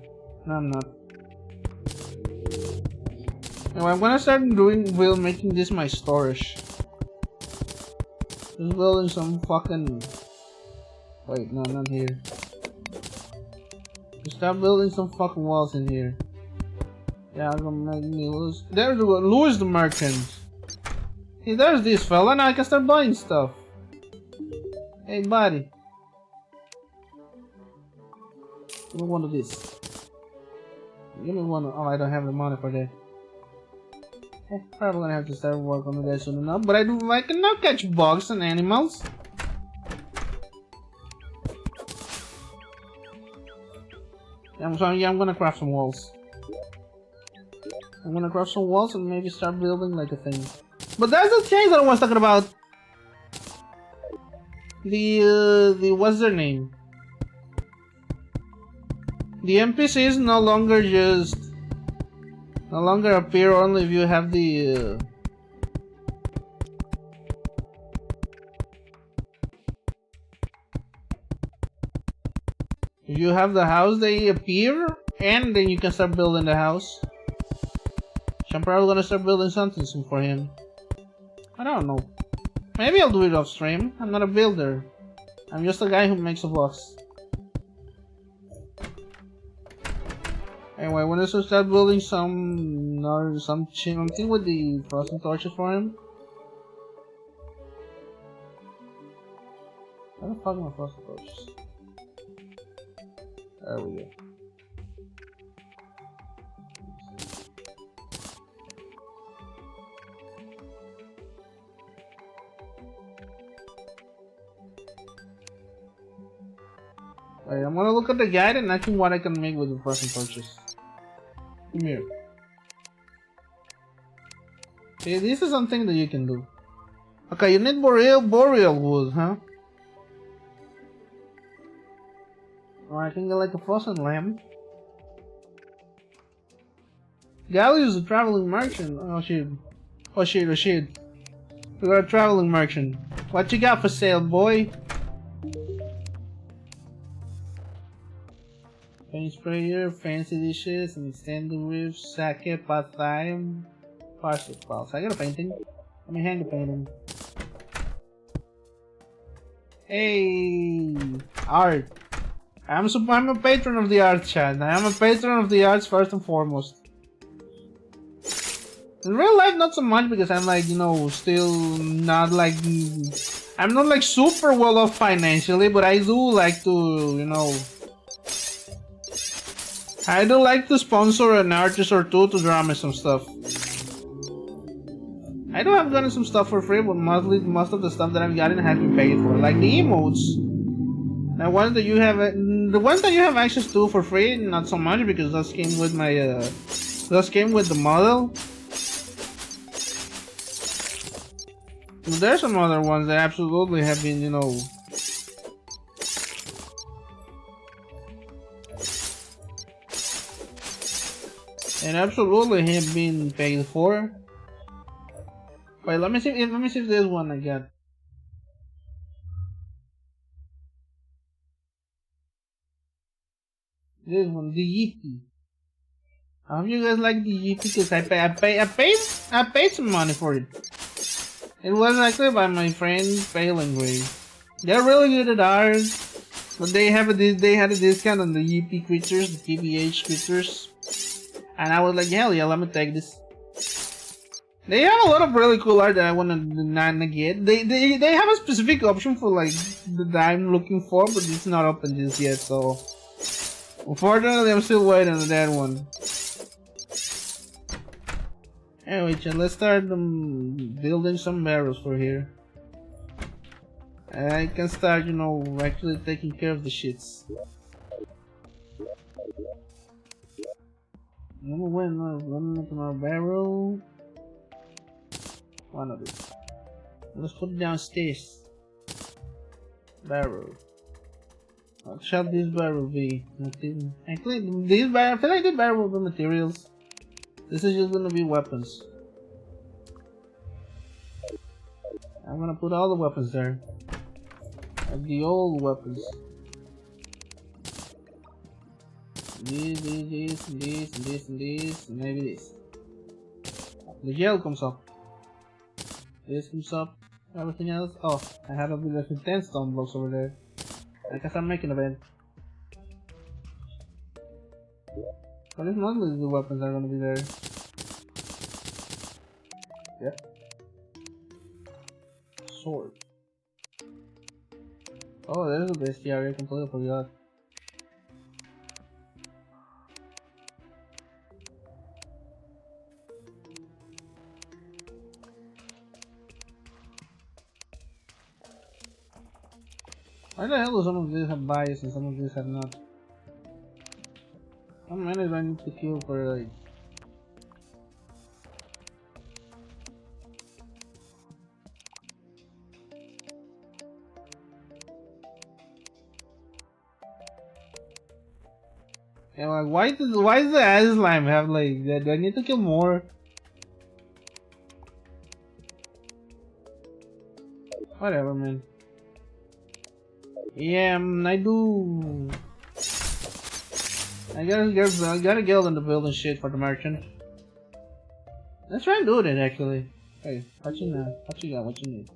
No, I'm not. Anyway, I'm gonna start making this my storage. Just building some fucking... Wait, no, not here. Just start building some fucking walls in here. Yeah, I'm gonna make me lose. There's Louis the Merchant. Hey, there's this fella, now I can start buying stuff. Hey, buddy. Give me one of this. Give me one of... Oh, I don't have the money for that. Probably gonna have to start working on that soon enough. But I can now catch bugs and animals. I'm gonna craft some walls. I'm gonna craft some walls and maybe start building like a thing. But that's the thing that I was talking about. The what's their name? The NPCs no longer appear only if you have the if you have the house they appear, And then you can start building the house. So I'm probably gonna start building something soon for him. I don't know. Maybe I'll do it off stream. I'm not a builder. I'm just a guy who makes a box. Anyway, when I start building something with the frozen torches for him. Where the fuck are my frozen torches? There we go. Wait, I'm gonna look at the guide and I think what I can make with the frozen torches. Come here. Okay, this is something that you can do. Okay, you need boreal wood, huh? Or I can get like a frozen lamp. Gallius is a traveling merchant. Oh shit. Oh shit, oh shit. We got a traveling merchant. What you got for sale, boy? Paint sprayer, fancy dishes, and extended ribs, sake, pad thai, parcel files. I got a painting. Let me hang the painting. Hey, art. I'm a patron of the art, Chad. I'm a patron of the arts first and foremost. In real life, not so much because I'm like, you know, still not like... I'm not like super well off financially, but I do like to, you know... I do like to sponsor an artist or two to draw me some stuff. I do have gotten some stuff for free, but most of the stuff that I've gotten has been paid for. Like the emotes. The ones that you have access to for free, not so much because those came with my those came with the model. But there's some other ones that absolutely have been, you know, and absolutely have been paid for. Wait, let me see if there's one I got. This one, the Yeezy. I hope you guys like the Yeezy because I paid some money for it. It was actually by my friend Pale and Gray. They're really good at art, but they had a discount on the Yeezy creatures, the TBH creatures. And I was like, hell yeah, let me take this. They have a lot of really cool art that I wanna get. They have a specific option for like that I'm looking for, but it's not open just yet. So unfortunately, I'm still waiting on that one. Anyway, chat, let's start building some barrels for here. And I can start, you know, actually taking care of the shits. Let me make another barrel. One of these. Let's put it downstairs. Barrel. What shall this barrel be? Actually, this barrel, I feel like this barrel will be materials. This is just gonna be weapons. I'm gonna put all the weapons there. Like the old weapons. This, and this, and maybe this. The gel comes up. This comes up. Everything else. Oh, I have a bit of 10 stone blocks over there. I guess I'm making a bed. But it's mostly the weapons are gonna be there. Yep. Sword. Oh, there's a bestiary. I completely forgot. Why the hell do some of these have bias and some of these have not? How many do I need to kill for like... Yeah, like why does the ice slime have like that? Do I need to kill more? Whatever, man. Yeah, I do. I gotta get on the building shit for the merchant. Let's try and do it actually. Hey, what you know? What you got? What you need?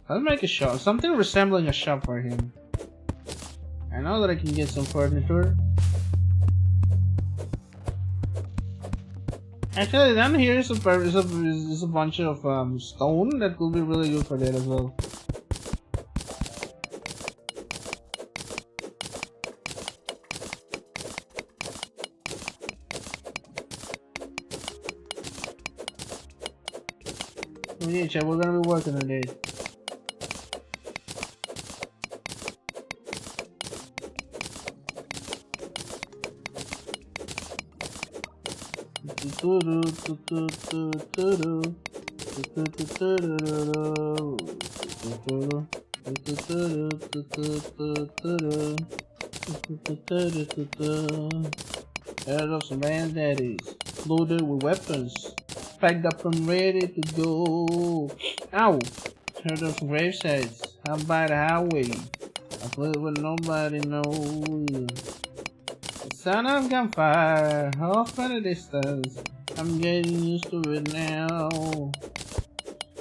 Let's make a shop. Something resembling a shop for him. I know that I can get some furniture. Actually, down here is a bunch of stone that will be really good for that as well. Yeah, chat, we're gonna be working on it. Head of some bandaddies, loaded with weapons, packed up and ready to go. Ow! Heard of some grave sites, out by the highway. I live where nobody knows. The sound of gunfire, off in the distance. I'm getting used to it now.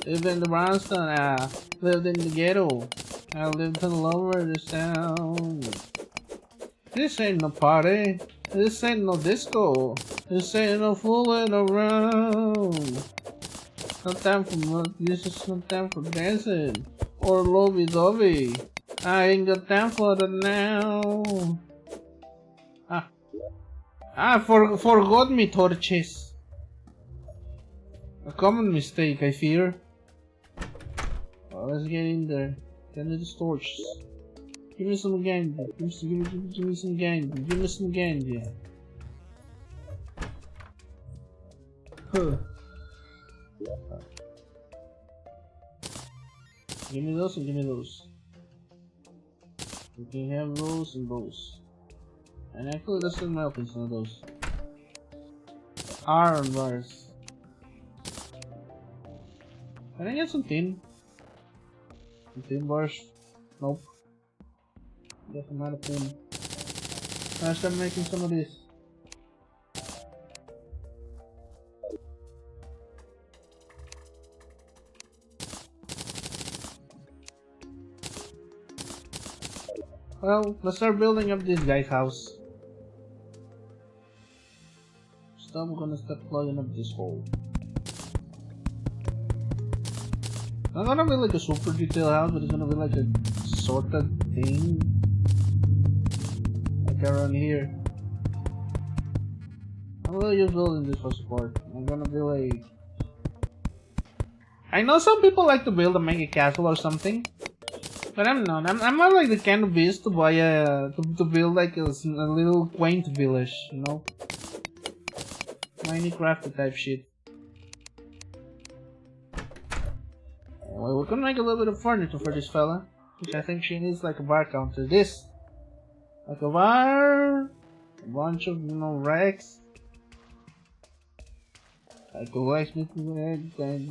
Lived in the brownstone, I lived in the ghetto. I lived all over the sound. This ain't no party. This ain't no disco. This ain't no fooling around. No time for this is no time for dancing or lovey-dovey. I ain't got time for that now. Forgot me torches. A common mistake, I fear. Well, let's get in there. Get me the torches. Give me some candy. Give me some candy. Give me some candy. Huh. Give me those and give me those. You can have those and those. And actually, let's melt in some of those. Iron bars. Can I get some tin? Some tin bars? Nope. Guess I'm out of tin. Let's start making some of this. Well, let's start building up this guy's house. So I'm gonna start plugging up this hole. Not gonna be like a super detailed house, but it's gonna be like a sort of thing. Like around here. I'm really just building this for support. I'm gonna be like... I know some people like to build a mega castle or something. But I'm not. I'm not like the kind of beast to buy to build like a little quaint village, you know? Minecraft type shit. Well, we can make a little bit of furniture for this fella, which I think she needs like a bar counter. This, like a bar, a bunch of racks, like a blacksmithing rack, like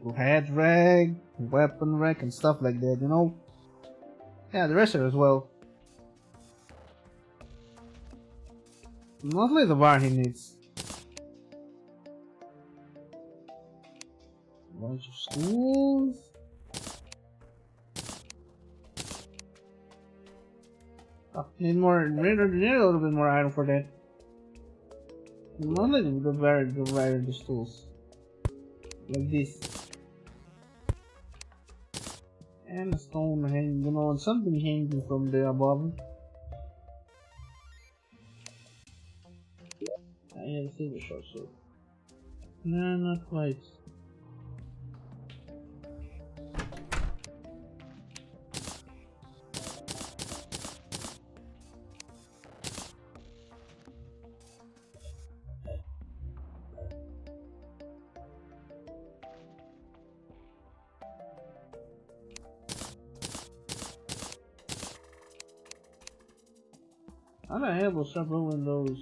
a head rack, weapon rack, and stuff like that. You know. Yeah, the rest of it as well. Mostly the bar he needs. A bunch of schools. Oh, need a little bit more iron for that. Mostly the various tools. Like this. And a stone hanging, and something hanging from the above. I have a silver short sword. No, not quite. How the hell will stop rolling those?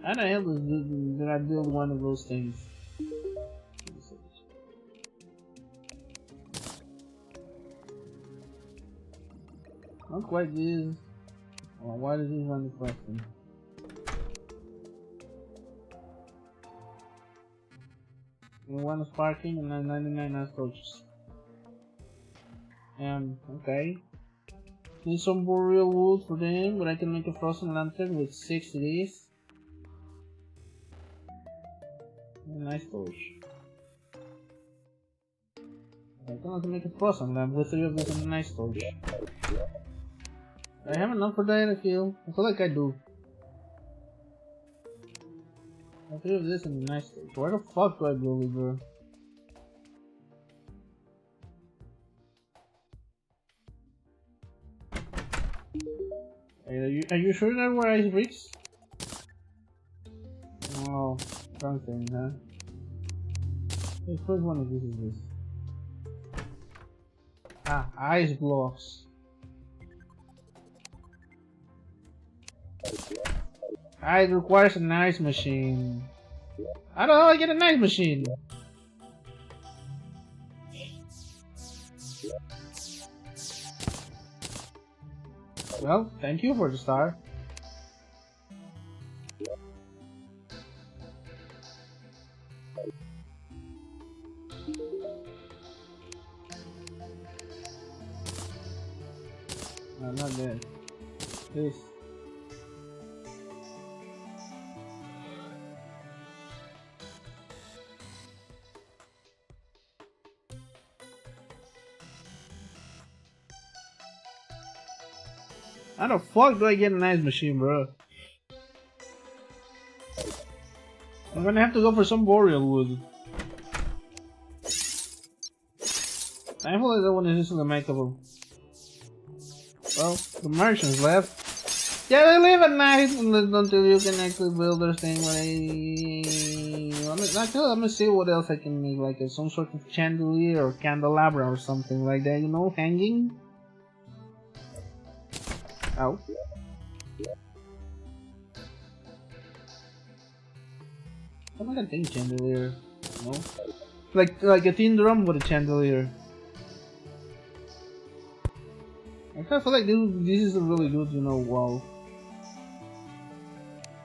How the hell did I build one of those things? Not quite this. Oh, why did this run the question? One is parking and then 99 as torches. Okay. Need some boreal wood for them, but I can make a frozen lantern with 6 of these. Nice torch. I can also make a frozen lamp with 3 of these and a nice torch. I have enough for that, I feel like I do. 3 of this and a nice torch. Where the fuck do I build it, bro? Are you sure that were ice bricks? Oh, something, huh? The first one of these is this. Ah, ice blocks. Ah, it requires an ice machine. How the hell I get an ice machine? Well, thank you for the star. No, not that. This. How the fuck do I get an ice machine, bro? I'm gonna have to go for some boreal wood. I feel like that one is easily makeable. Well, the merchants left. Yeah, they leave at night until you can actually build their thing. Let me see what else I can make, like some sort of chandelier or candelabra or something like that, you know, hanging. Ow. I'm like a thin chandelier, you know? Like a thin drum with a chandelier. I feel like this is a really good, you know, wow.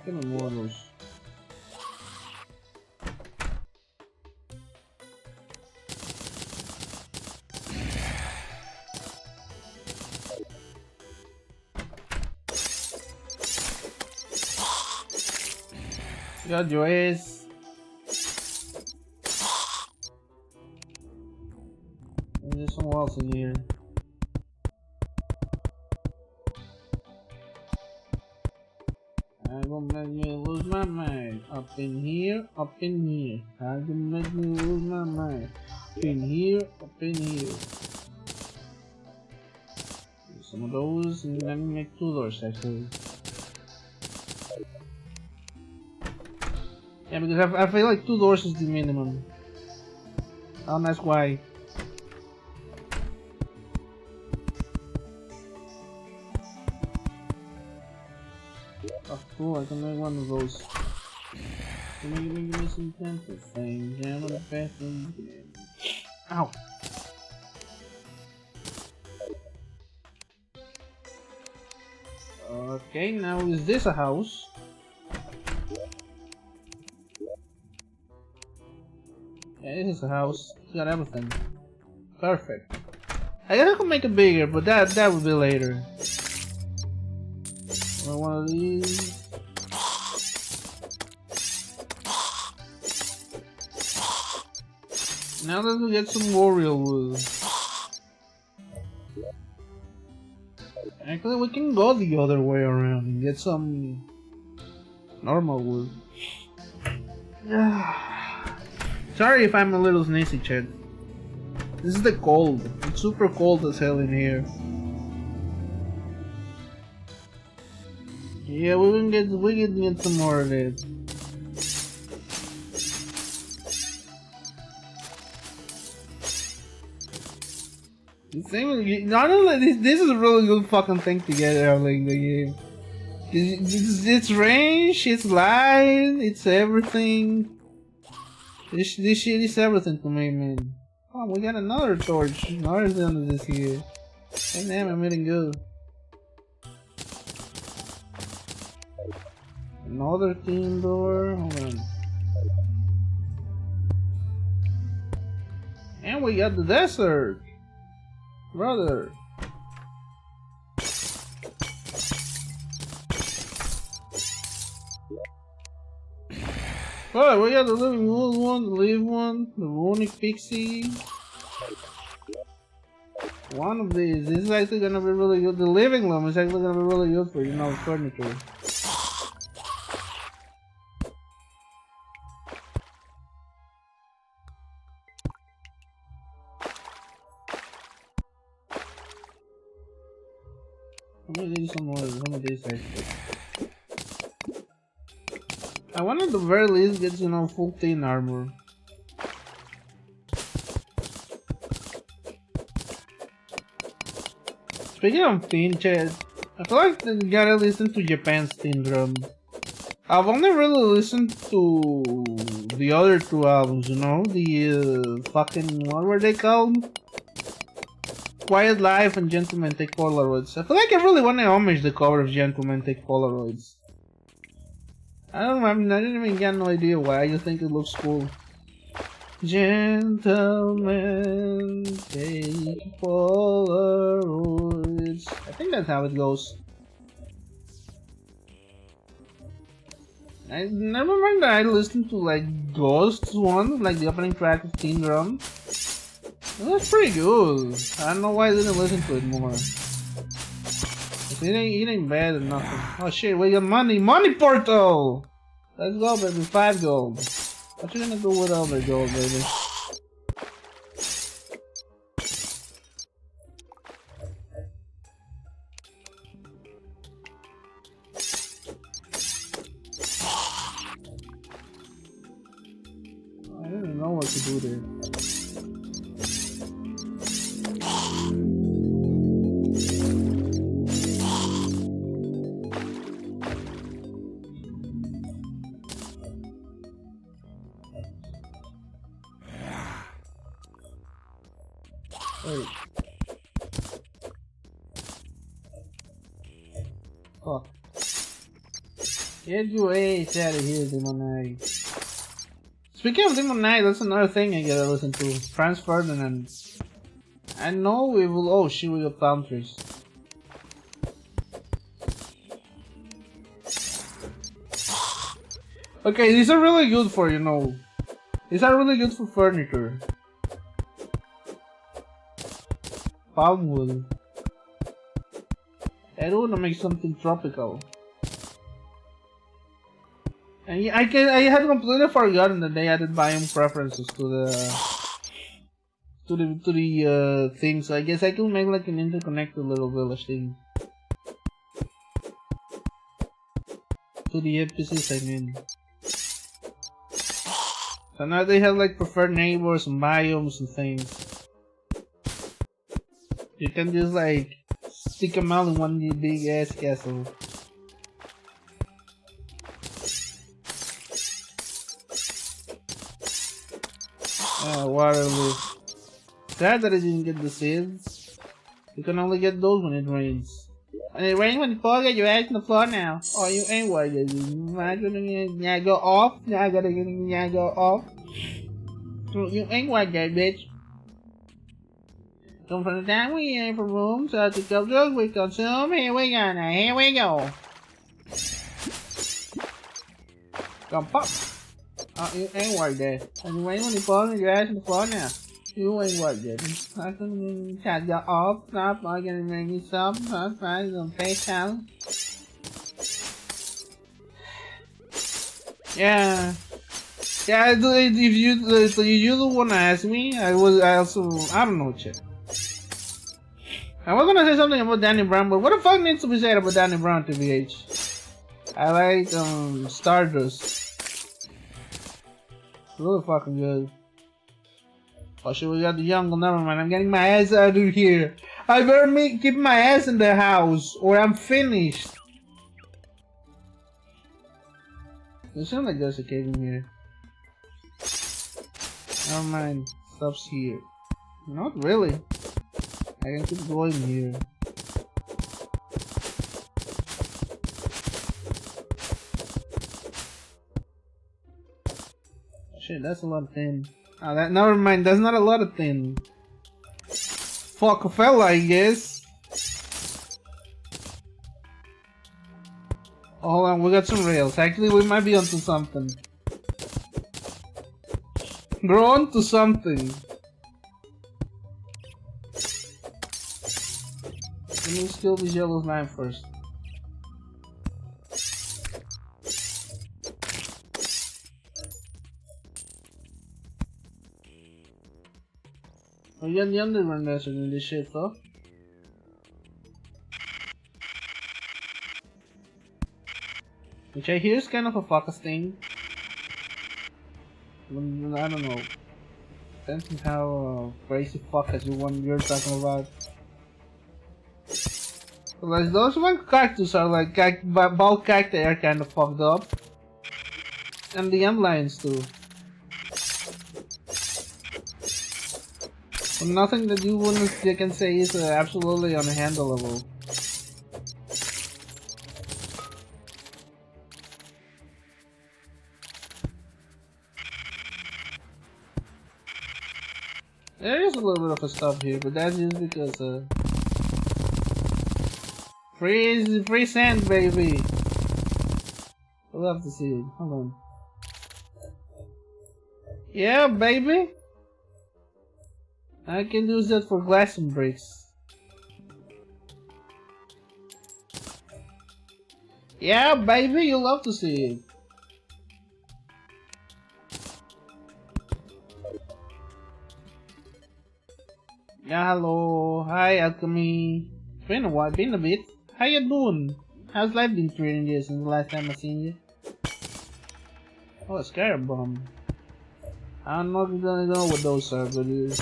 Give me more of those. Got your ass. There's someone else in here. I'm gonna make me lose my mind. Up in here, up in here. I'm gonna make me lose my mind. Up in here, up in here. Some of those, and then make 2 doors actually. Yeah, because I feel like 2 doors is the minimum. Oh, that's why. Oh, cool, I can make one of those. Can you give me some pencil things? Yeah, I'm gonna pass them. Ow! Okay, now is this a house? Yeah, this is a house. It's got everything. Perfect. I guess I could make it bigger, but that will be later. One of these. Now that we get some boreal wood. Actually, we can go the other way around and get some normal wood. Sorry if I'm a little sneezy, Chad. This is the cold. It's super cold as hell in here. Yeah, we can get some more of it. Not only this is a really good fucking thing to get early in the game. It's range, it's light, it's everything. This shit is everything to me, man. Oh, we got another torch. Another one of this here. And damn, I'm eating good. Another team door. Hold on. And we got the desert, brother. Alright, we got the living wood one, the live one, the runic pixie. One of these. This is actually gonna be really good. The living room is actually gonna be really good for, you know, furniture. Let me do some of these actually. I want at the very least get, you know, full 10 armor. Speaking of thin chat, I feel like you gotta listen to Japan's thin drum. I've only really listened to the other two albums, you know, the fucking, what were they called? Quiet Life and Gentlemen Take Polaroids. I feel like I really want to homage the cover of Gentlemen Take Polaroids. I don't know, I mean, I didn't even get no idea why, I just think it looks cool. Gentlemen take Polaroids. I think that's how it goes. I remember that I listened to like Ghosts one, like the opening track of Teen Drum. It was pretty good. I don't know why I didn't listen to it more. It ain't bad or nothing. Oh shit, we got money! Money portal! Let's go, baby. 5 gold. What you gonna do with all the gold, baby? I don't know what to do there. Wait. Fuck. Get your ass out of here, Demon Knight. Speaking of Demon Knight, that's another thing I gotta listen to. Franz Ferdinand. I know we will. Oh shit, we got palm trees. Okay, these are really good for, you know. These are really good for furniture. Palm wood. I don't want to make something tropical. And yeah, I had completely forgotten that they added biome preferences to the thing. So I guess I can make like an interconnected little village thing. To the NPCs, I mean. So now they have like preferred neighbors and biomes and things. You can just like stick them out in one big ass castle. Water leaf. Sad that I didn't get the seeds. You can only get those when it rains. When it rains, when it falls, get your ass on the floor now. Oh, you ain't what you gonna go off. Now gotta go off. You ain't what that bitch. Come from the time we in for room, so to go good, we consume. Here we go now. Here we go. Come pop. Oh, you ain't worth that. And you ain't when you fall on your ass on the floor now. You ain't worth that. I can cut you off. Stop. I'm gonna make you some. I'm fine. Some face down. Yeah. Yeah, if you wanna ask me, I don't know shit. I was gonna say something about Danny Brown, but what the fuck needs to be said about Danny Brown, TBH? I like, Stardust. Really fucking good. Oh shit, we got the jungle, never mind, I'm getting my ass out of here. I better keep my ass in the house, or I'm finished. It sounds like there's a cave in here. Never mind, stuff's here. Not really. I can keep going here. Shit, that's a lot of thin. Oh, that, never mind, that's not a lot of thin. Fuck a fella, I guess. Oh, hold on, we got some rails. Actually, we might be onto something. We're onto something. Let me steal this yellow slime first. Oh, yeah, the underground desert in this shit, though. Which I hear is kind of a focus thing. I don't know. Depends on how crazy fuckers you're talking about. Like those one cactus are like bulk cacti are kind of fucked up, and the lions too. But nothing that you can say is absolutely unhandleable. There is a little bit of a stop here, but that's just because free sand, baby. We'll have to see it. Hold on. Yeah, baby. I can use that for glass and bricks. Yeah, baby, you love to see it. Yeah, hello. Hi, Alchemy. It's been a while, been a bit. How you doing? How's life been treating you since the last time I seen you? Oh, a scarab bomb. I don't know if you're gonna know what those are, but this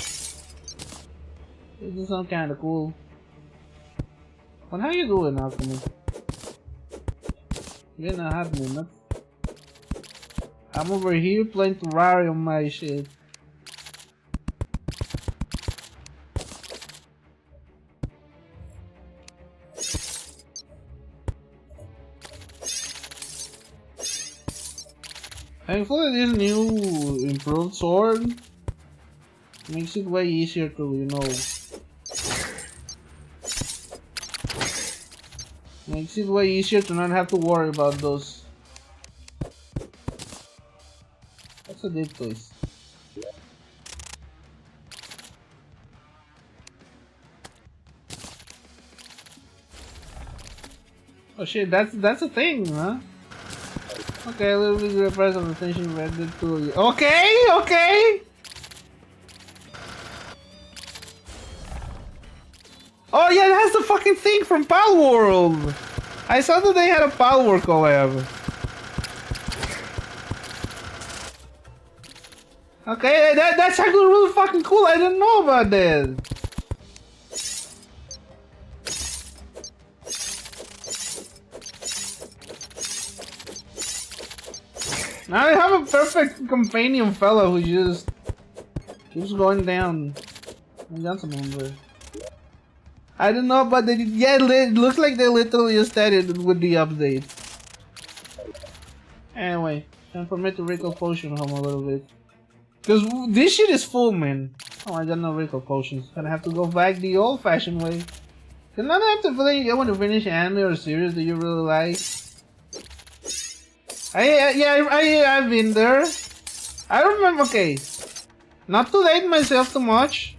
is some kind of cool. Well, how you doing, Alchemy? Been a hot minute. I'm over here playing Terraria on my shit. Thankfully, this new improved sword makes it way easier to, you know, makes it way easier to not have to worry about those. That's a deep place. Oh shit, that's a thing, huh? Okay, a little bit of press of attention rendered to you. Okay, okay! Oh yeah, that's the fucking thing from Pal World! I saw that they had a Pal World collab. Okay, that's actually really fucking cool, I didn't know about that. Now I have a perfect companion fellow who just keeps going down. I got some number. I don't know, but yeah, it looks like they literally just started with the update. Anyway, time for me to recall potion home a little bit. Cause this shit is full, man. Oh, I got no recall potions. Gonna have to go back the old-fashioned way. Cause now I have to play. I want to finish anime or series that you really like. I've been there. I remember, okay, not to date myself too much,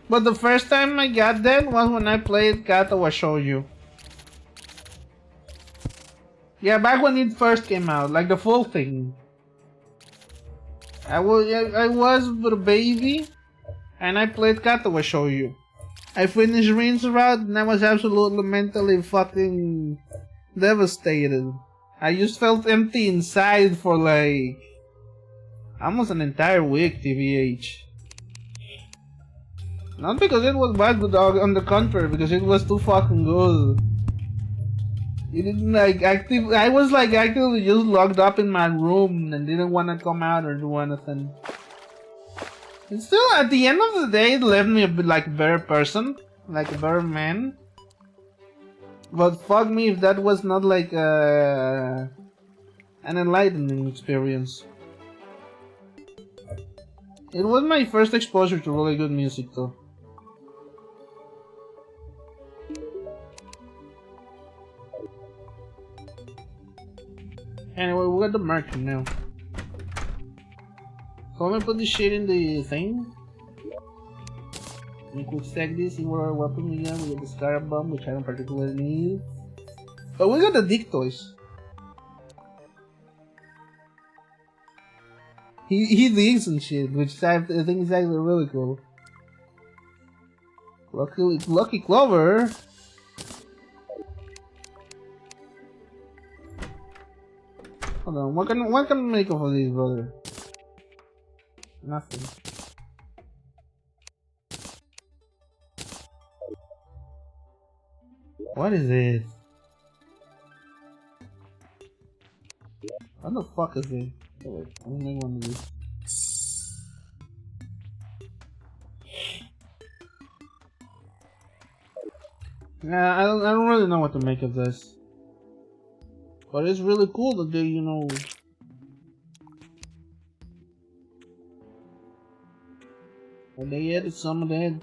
but the first time I got that was when I played Kata wa Shoujo. Yeah, back when it first came out, like the full thing. I was a baby, and I played Kata wa Shoujo. I finished Rin's route, and I was absolutely mentally fucking devastated. I just felt empty inside for like almost an entire week, TVH. Not because it was bad, but on the contrary, because it was too fucking good. It didn't like I was like actively just locked up in my room and didn't want to come out or do anything. And still, at the end of the day, it left me a bit like a better person, like a better man. But fuck me if that was not like an enlightening experience. It was my first exposure to really good music, though. Anyway, we got the marker now. So I'm gonna put this shit in the thing. We could stack this, see what our weapon we got. We got the Scarab Bomb, which I don't particularly need. But we got the Dick Toys. He digs and shit, which I think is actually really cool. Lucky Clover. Hold on, what can I make of these, brother? Nothing. What is it? What the fuck is it? Oh, wait, I'm gonna make one of these. Yeah, I don't really know what to make of this. But it's really cool that they, you know... When they added some of that.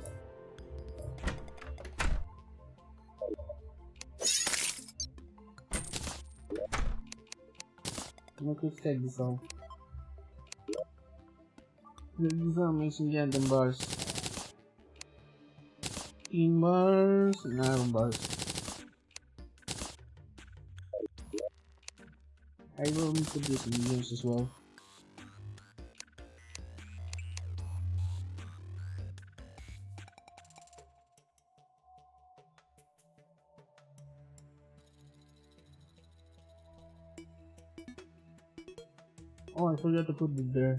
Look, let's take this off. These are mixing Gandam bars. Steam bars and iron bars. I will put this in use as well. Oh, I forgot to put it there.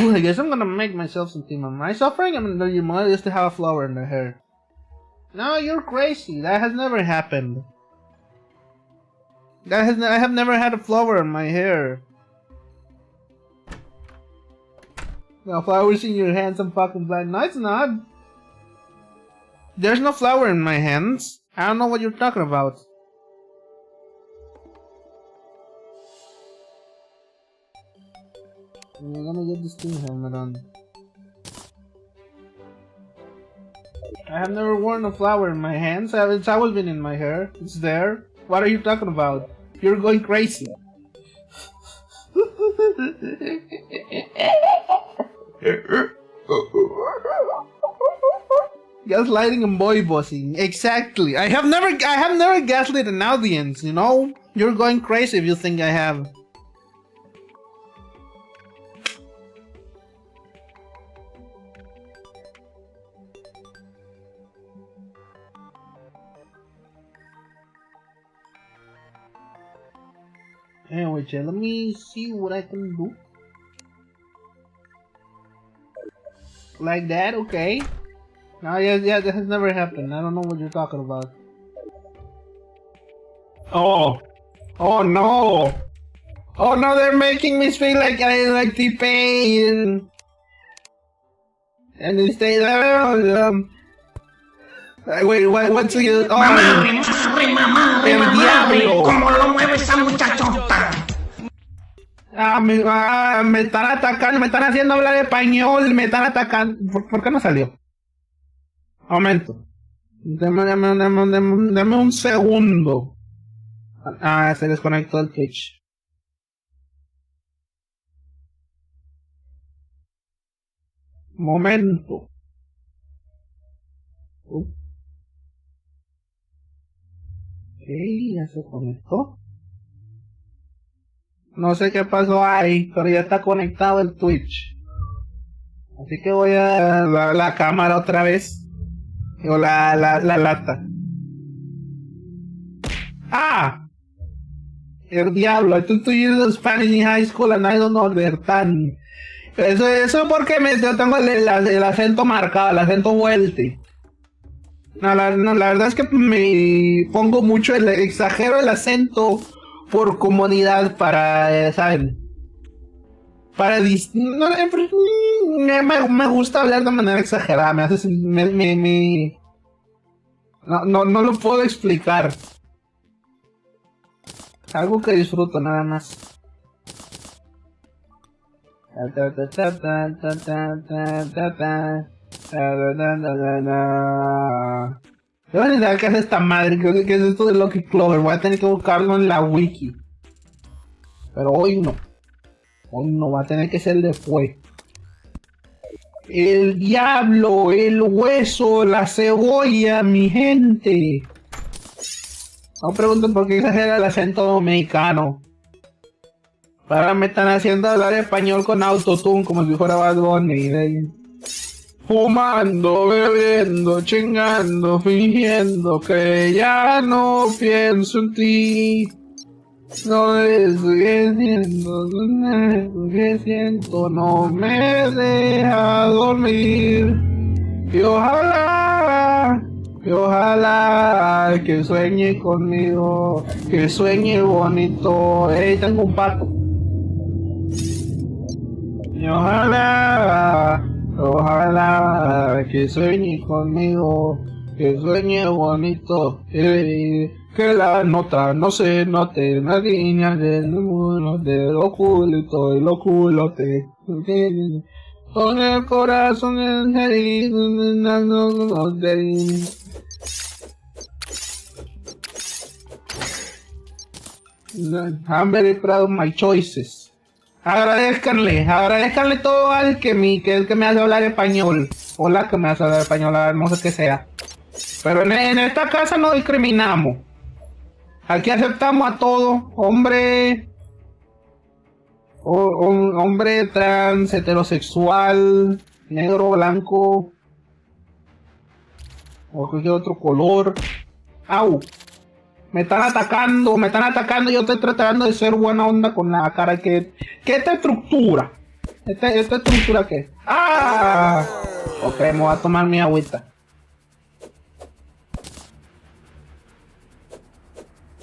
I guess I'm gonna make myself some tea. Am I suffering? I mean, your mother used to have a flower in her hair. No, you're crazy. That has never happened. I have never had a flower in my hair. No flowers in your hands, I'm fucking blind. No, it's not. There's no flower in my hands. I don't know what you're talking about. I'm gonna get this team helmet on. I have never worn a flower in my hands. It's always been in my hair. It's there. What are you talking about? You're going crazy. Gaslighting and boy bossing. Exactly. I have never gaslit an audience, you know? You're going crazy if you think I have. Anyway, chat, let me see what I can do. Like that, okay. No, yeah, that has never happened. I don't know what you're talking about. Oh no! Oh no, they're making me feel like I like T-Pain. And they say that, wait, what's the... Oh, el diablo. ¿Cómo lo mueve esa muchachota? Me están atacando, me están haciendo hablar español, me están atacando. ¿Por qué no salió? Momento. Dame un segundo. Ah, se desconectó el Twitch. Momento. Ok, ya se conectó. No sé qué pasó ahí, pero ya está conectado el Twitch. Así que voy a dar la cámara otra vez. O la lata. ¡Ah! El diablo, I took 2 years of Spanish in high school and I don't understand. Eso porque yo tengo el acento marcado, el acento vuelte. No, la verdad es que me pongo mucho, exagero el acento por comodidad para, ¿saben? Para me gusta hablar de manera exagerada, me hace no lo puedo explicar. Algo que disfruto nada más. Debo de saber qué es esta madre, qué es esto de Lucky Clover. Voy a tener que buscarlo en la wiki. Pero hoy no. Hoy no, va a tener que ser después. El diablo, el hueso, la cebolla, mi gente. No pregunten por qué exagera el acento dominicano. Ahora me están haciendo hablar español con autotune como si fuera Bad Bunny. Fumando, bebiendo, chingando, fingiendo que ya no pienso en ti. No estoy siento, lo que siento no me deja dormir. Y ojalá que sueñe conmigo, que sueñe bonito. Tengo un pato. Y ojalá que sueñe conmigo, que sueñe bonito. Que la nota no se note, la niña del mundo, del oculto, el oculote. Con el corazón herido, I'm very proud of my choices. Agradezcanle todo al que el que me hace hablar español. O la que me hace hablar español, no sé qué sea. Pero en esta casa no discriminamos. Aquí aceptamos a todos, hombre trans, heterosexual, negro, blanco, o cualquier otro color. ¡Au! Me están atacando y yo estoy tratando de ser buena onda con la cara que esta estructura. ¿Esta estructura qué? ¡Ah! Ok, me voy a tomar mi agüita.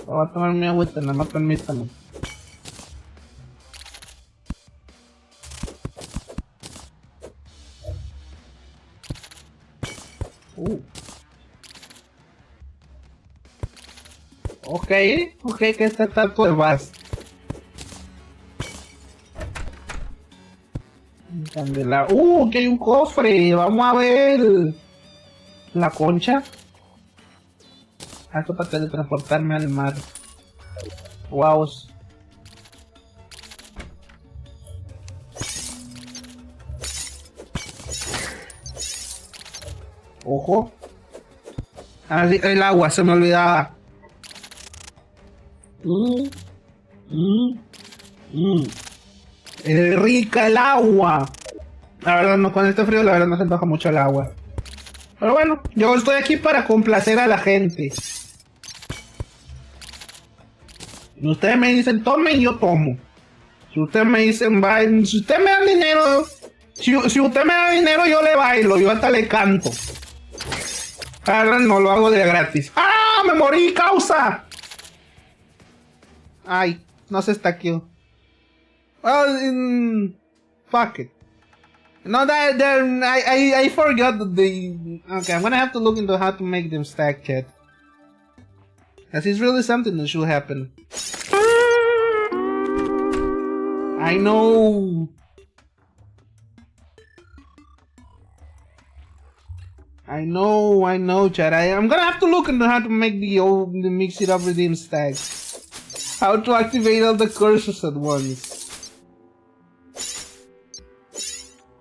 Voy a tomar mi agüita, nada más permítame. Ok, que esta estatua de vas. Que hay un cofre, vamos a ver. La concha. Esto para teletransportarme al mar. Wow. Ojo. Ah, sí, el agua, se me olvidaba. Es rica el agua. La verdad, no, con este frío, la verdad no se antoja mucho el agua. Pero bueno, yo estoy aquí para complacer a la gente. Si ustedes me dicen tomen, yo tomo. Si ustedes me dicen bailen, si ustedes me dan dinero, si usted me da dinero, yo le bailo, yo hasta le canto. Ahora no lo hago de gratis. ¡Ah! ¡Me morí, causa! Ay, no se está aquí. Well, fuck it. No, I forgot the. Okay, I'm gonna have to look into how to make them stack, chat. Cause it's really something that should happen. I know. I know, chat. I'm gonna have to look into how to make the mix it up redeem stacks. How to activate all the curses at once.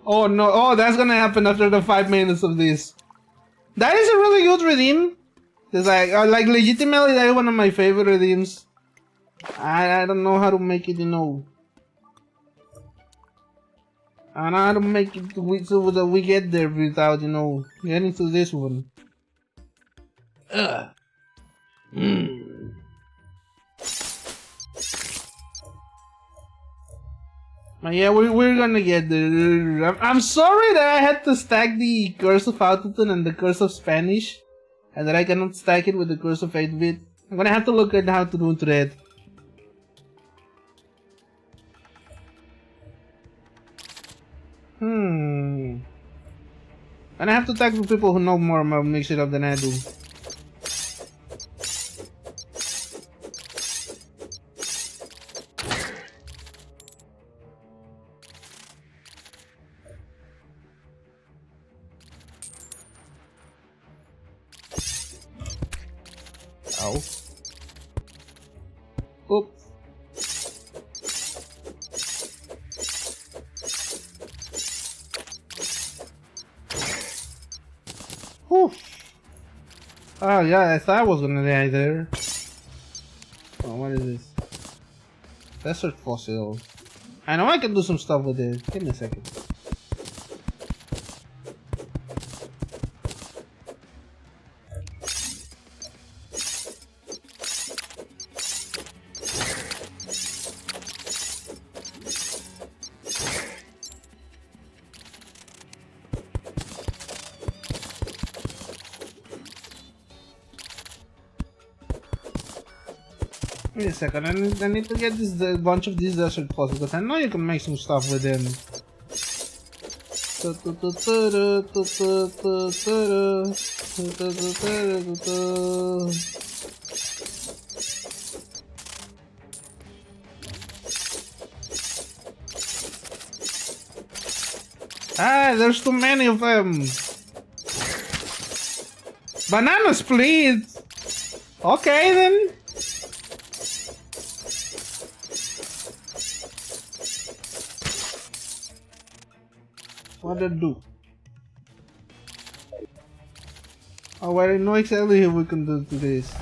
Oh no, oh that's gonna happen after the 5 minutes of this. That is a really good redeem. It's like legitimately that is one of my favorite redeems. I don't know how to make it, you know. I don't know how to make it so that we get there without, you know, getting to this one. But yeah, we're gonna get there. I'm sorry that I had to stack the Curse of Autotune and the Curse of Spanish, and that I cannot stack it with the Curse of 8-bit. I'm gonna have to look at how to do that. And I have to talk to people who know more about mix it up than I do. Oof. Oh yeah, I thought I was gonna die there. Oh, what is this? Desert fossil. I know I can do some stuff with it. Give me a second. Wait a second, I need to get this bunch of these desert fossils because I know you can make some stuff with them. Ah, there's too many of them. Banana split. Okay then. What did it do? Oh, well, I know exactly what we can do to this.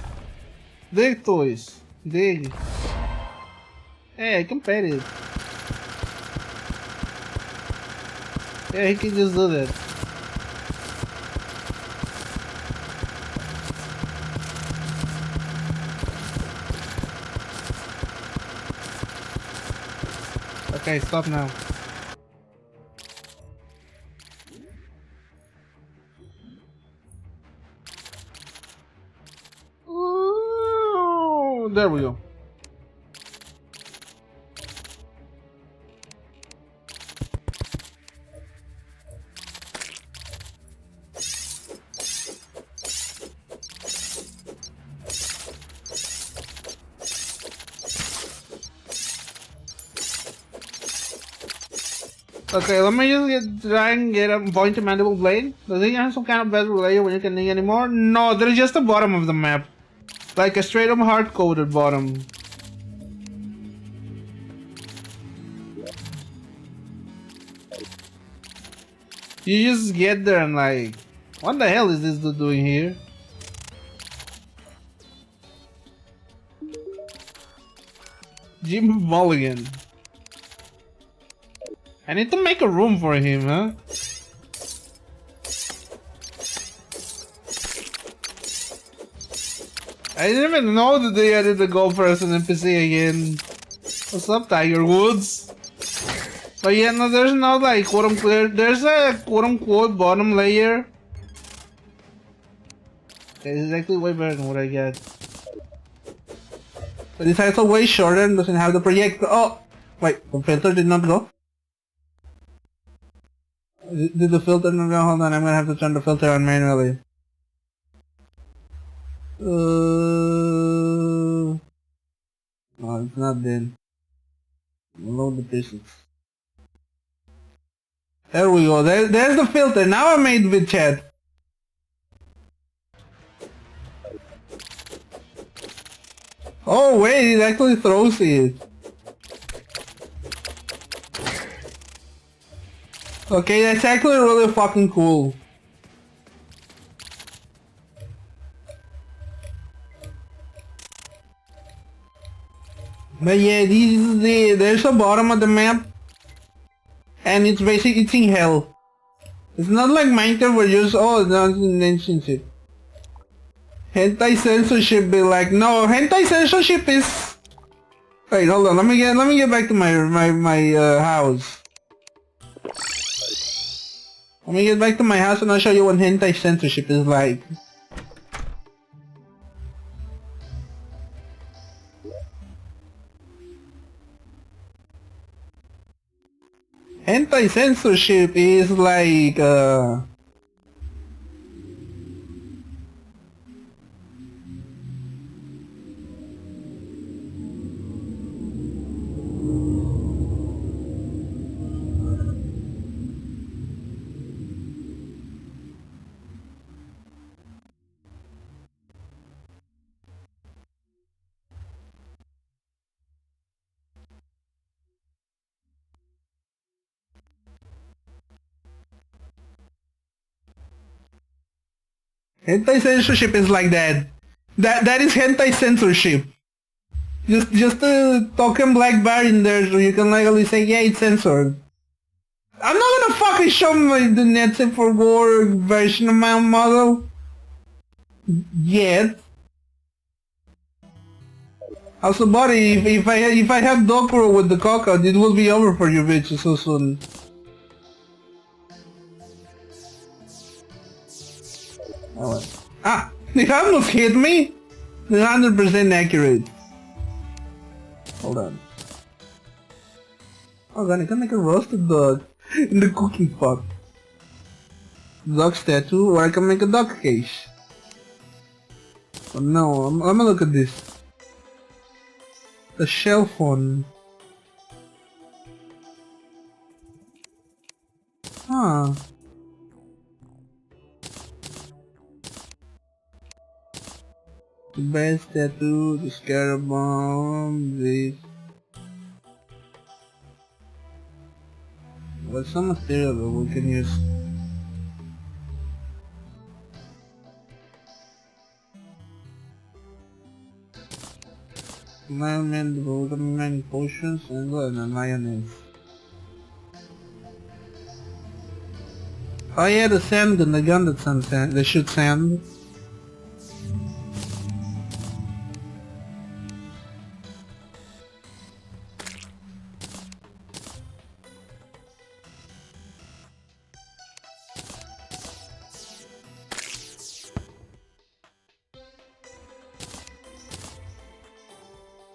Dig toys. Dig. Hey, I can pet it. Yeah, he can just do that. Okay, stop now. Ooh, there we go. Okay, let me just try and get a pointed mandible blade. Does it have some kind of bezel layer when you can dig anymore? No, there's just the bottom of the map. Like a straight up hard-coded bottom. You just get there and like, what the hell is this dude doing here? Jim Mulligan. I need to make a room for him, huh? I didn't even know that they added the gold person NPC again. What's up, Tiger Woods? But yeah, no, there's no like quote unquote. There's a quote unquote bottom layer. It's actually way better than what I get. But it's also way shorter and doesn't have the projector. Oh! Wait, the filter did not go? Did the filter not go? Hold on, I'm gonna have to turn the filter on manually. No, it's not dead. Load the pieces. There we go. There's the filter. Now I made with chat. Oh wait, it actually throws it. Okay, that's actually really fucking cool. But yeah, there's a bottom of the map, and it's basically it's in hell. It's not like Minecraft where you just that's an ancient shit. Hentai censorship be like no, hentai censorship is. Wait, hold on. Let me get back to my house. Let me get back to my house and I'll show you what hentai censorship is like. Hentai censorship is like Hentai censorship is like that. That is hentai censorship. Just a token black bar in there so you can legally say, yeah, it's censored. I'm not gonna fucking show the Netflix for War version of my model yet. Also, buddy, if I have Dokuro with the cockroach, it will be over for you bitches so soon. Oh, they almost hit me. They're 100% accurate. Hold on. Oh god, I can make a roasted dog in the cooking pot. Dog statue, or I can make a dog cage. Oh no, I'm gonna look at this. The shell phone. Huh. The best tattoo, the scarab bomb, this. What's some material that we can use? Environment, development potions, and mayonnaise. Oh yeah, the sand gun, the gun that's on sand, they shoot sand.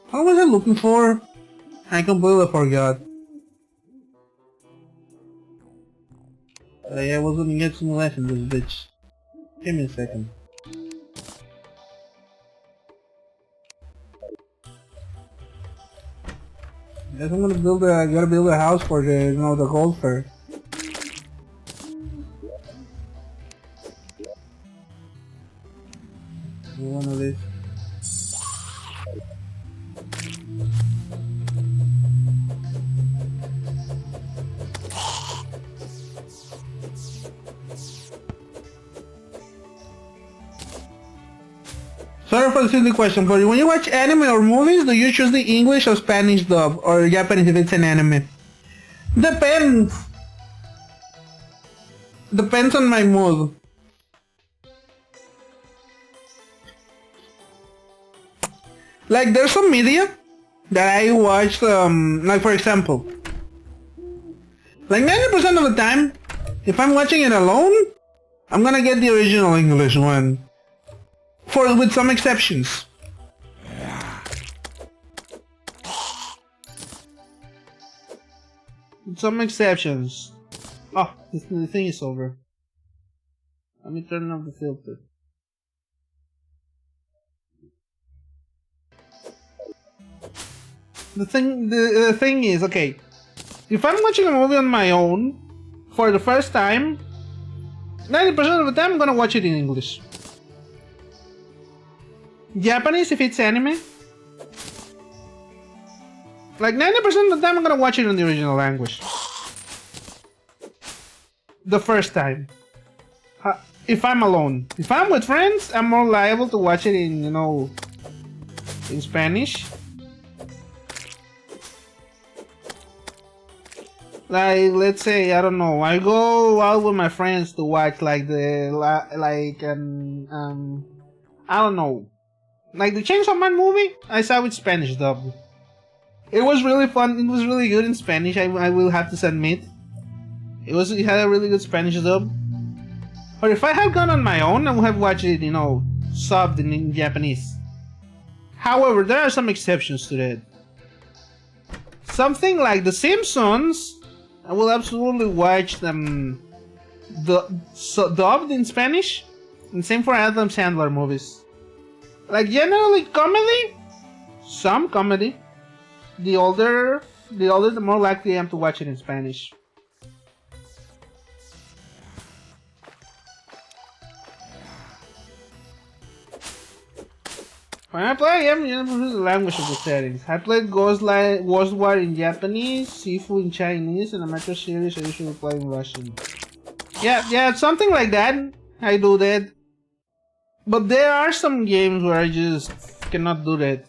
What was I looking for? I completely forgot. Yeah, I was gonna get some life in this bitch. Give me a second. Guess I'm gonna build a, I gotta build a house for the, you know, the gold fair. One of these. Sorry for the silly question, but when you watch anime or movies, do you choose the English or Spanish dub, or Japanese if it's an anime? Depends. Depends on my mood. Like, there's some media that I watch, like for example, like 90% of the time, if I'm watching it alone, I'm gonna get the original English one. With some exceptions. With some exceptions. Oh, the thing is over. Let me turn off the filter. The thing is, okay, if I'm watching a movie on my own for the first time, 90% of the time I'm gonna watch it in English. Japanese if it's anime. Like 90% of the time I'm gonna watch it in the original language. The first time. If I'm alone. If I'm with friends, I'm more liable to watch it in, you know, in Spanish. Like, let's say, I don't know, I go out with my friends to watch like I don't know, like the Chainsaw Man movie, I saw with Spanish dub. It was really fun, it was really good in Spanish, I will have to admit. It had a really good Spanish dub. But if I had gone on my own, I would have watched it, you know, subbed in Japanese. However, there are some exceptions to that. Something like The Simpsons, I will absolutely watch them dubbed in Spanish, and same for Adam Sandler movies. Like generally comedy, some comedy. The older, the more likely I am to watch it in Spanish. When I play, I'm the language of the settings. I played Ghost War in Japanese, Sifu in Chinese, and a Metro series I usually play in Russian. Yeah, something like that. I do that. But there are some games where I just cannot do that.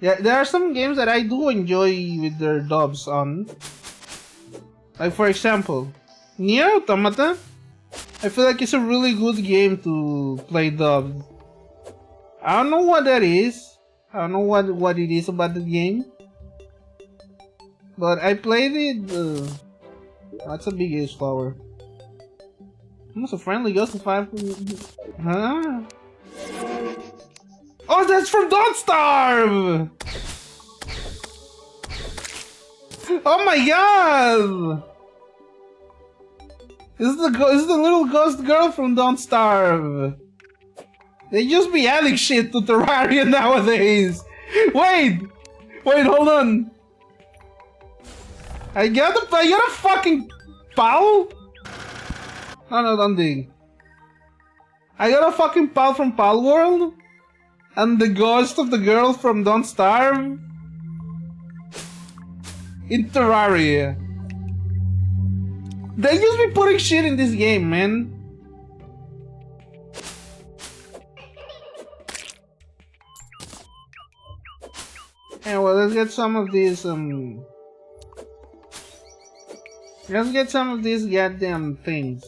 Yeah, there are some games that I do enjoy with their dubs on. Like for example, Nier Automata. I feel like it's a really good game to play dubbed. I don't know what that is. I don't know what it is about the game. But I played it. That's a big ace flower. Almost a friendly ghost of 5. Huh? Oh, that's from Don't Starve! Oh my god! This is the little ghost girl from Don't Starve. They just be adding shit to Terraria nowadays. Wait, hold on. I got a fucking pal. No, don't dig. I got a fucking pal from Pal World, and the ghost of the girl from Don't Starve in Terraria. They just be putting shit in this game, man. Anyway, let's get some of these, let's get some of these goddamn things.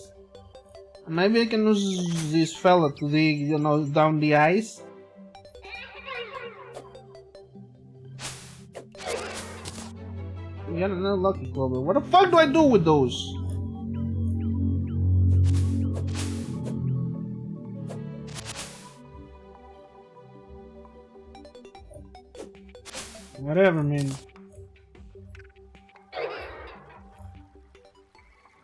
Maybe I can use this fella to dig, you know, down the ice. We got another lucky clover. What the fuck do I do with those? Whatever, man.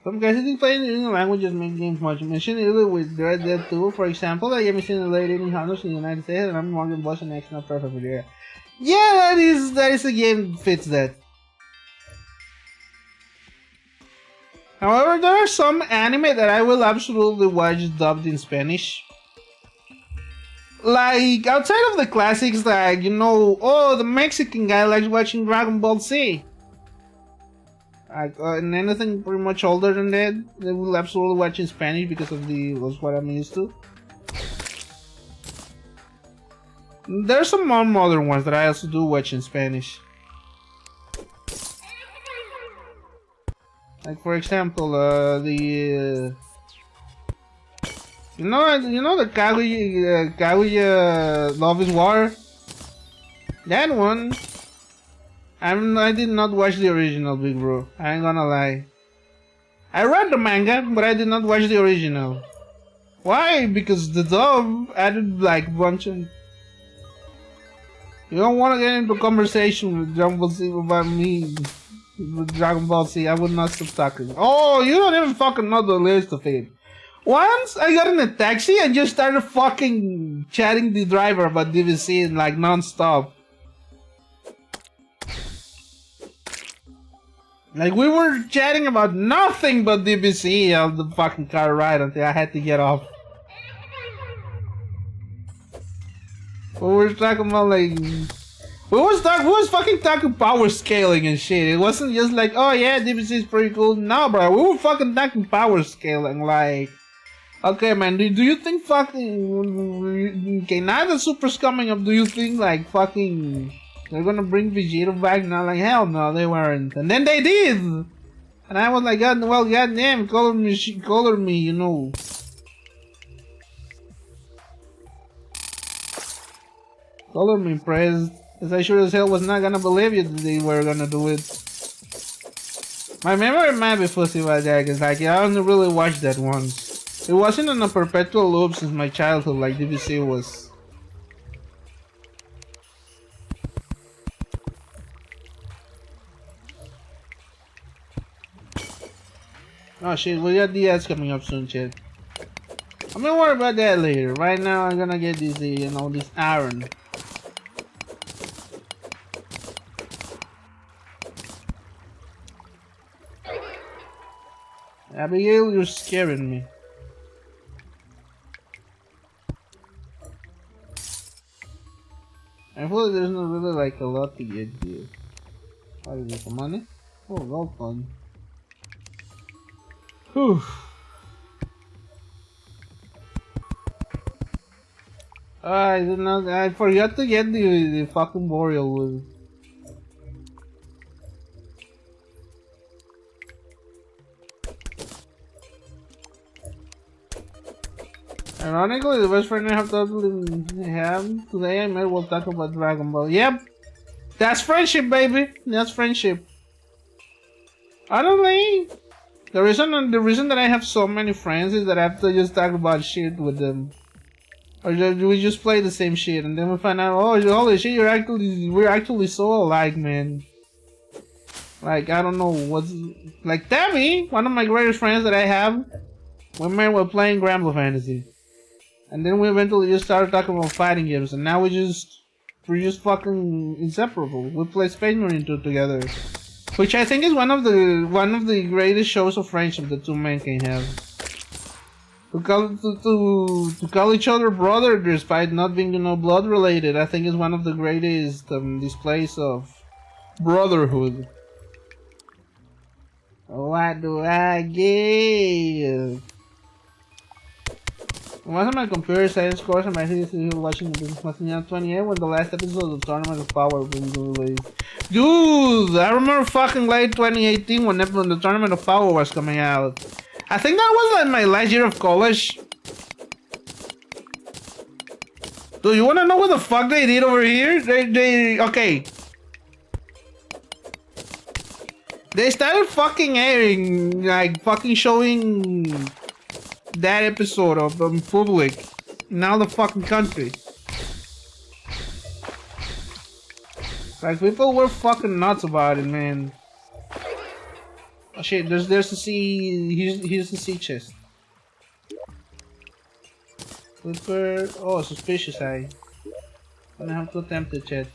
Some guys who playing in languages make games much. Mention earlier with Red Dead 2, for example, I have seen the late 1800s in the United States, and I'm Morgan Boss and X not perfect with it. Yeah, that is a game that fits that. However, there are some anime that I will absolutely watch dubbed in Spanish. Like, outside of the classics, like, you know, oh, the Mexican guy likes watching Dragon Ball Z. And anything pretty much older than that, they will absolutely watch in Spanish because of that's what I'm used to. There's some more modern ones that I also do watch in Spanish. Like for example, you know the Kaguya Love is War? That one. I did not watch the original, big bro. I ain't gonna lie. I read the manga, but I did not watch the original. Why? Because the dub added like a bunch of... You don't want to get into conversation with Dragon Ball Z about me with Dragon Ball Z. I would not stop talking. Oh, you don't even fucking know the list of it. Once I got in a taxi and just started fucking chatting the driver about DBC like non-stop. Like we were chatting about nothing but DBC on the fucking car ride until I had to get off. We were talking about like... We was fucking talking power scaling and shit. It wasn't just like, oh yeah, DBC is pretty cool. No, bro, we were fucking talking power scaling. Like, okay, man, do you think fucking... Okay, now the Super's coming up, do you think like fucking... They're gonna bring Vegeta back? And I'm like, hell no, they weren't. And then they did! And I was like, God, well, goddamn, color me, you know. Color me impressed. Because I sure as hell was not gonna believe you that they were gonna do it. My memory might be fussy about that, because like, I only really watched that once. It wasn't in a perpetual loop since my childhood like DBC was. Oh shit, we got DS coming up soon, chat. I'm gonna worry about that later. Right now, I'm gonna get this, you know, this iron. Abigail, you're scaring me. I feel like there's not really like a lot to get here. What is it, for money? Oh, gold fun. Whew. I didn't know. I forgot to get the fucking boreal wood. Ironically, the best friend I have today, I might well talk about Dragon Ball. Yep, that's friendship, baby. That's friendship. Honestly, the reason that I have so many friends is that I have to just talk about shit with them, or we just play the same shit, and then we find out, oh, holy shit, we're actually so alike, man. Like, I don't know what's like Tabby, one of my greatest friends that I have. We met while playing Granblue Fantasy. And then we eventually just started talking about fighting games, and now we're just fucking inseparable. We play Space Marine 2 together, which I think is one of the greatest shows of friendship that two men can have. To call each other brother despite not being, blood related, I think is one of the greatest displays of brotherhood. What do I give? Wasn't my computer science course and my history watching the Business 28 when the last episode of Tournament of Power was released. Dude, I remember fucking late 2018 when the Tournament of Power was coming out. I think that was like my last year of college. Dude, you wanna know what the fuck they did over here? Okay. They started fucking airing, like fucking showing that episode of public in all the fucking country. Like, people were fucking nuts about it, man. Oh shit, there's the sea. Here's the sea chest. Flipper. Oh, suspicious eye. Gonna have to attempt it, chat.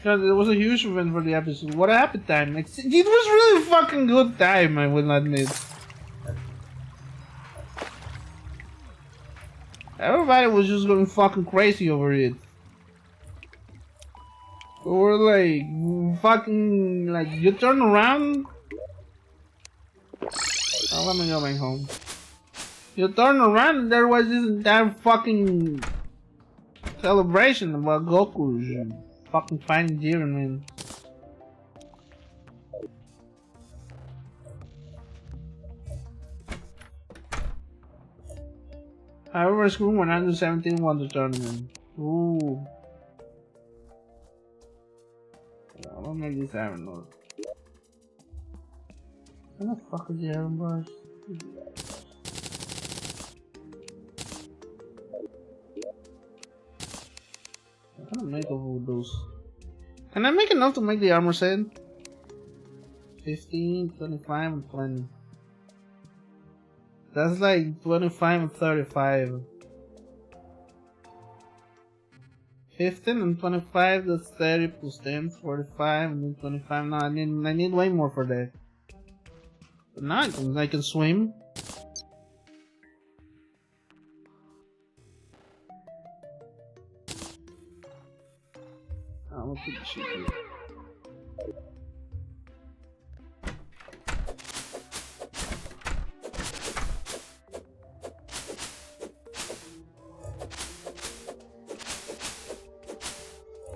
God, it was a huge event for the episode. What a happy time. It was really fucking good time, I will admit. Everybody was just going fucking crazy over it. We were like, fucking, like, you turn around. Oh, let me go back home. You turn around and there was this entire fucking celebration about Goku's fucking finding Jiren, man. I remember school 117 won the tournament. Ooh. Yeah, I'll make this Iron Lord. What the fuck is the Iron Bars? I can't make all of those. Can I make enough to make the armor set? 15, 25, and 20. That's like 25 and 35. 15 and 25, that's 30 plus 10, 45, and then 25. No, I need way more for that. But now I can swim. Oh, let's put the shit here.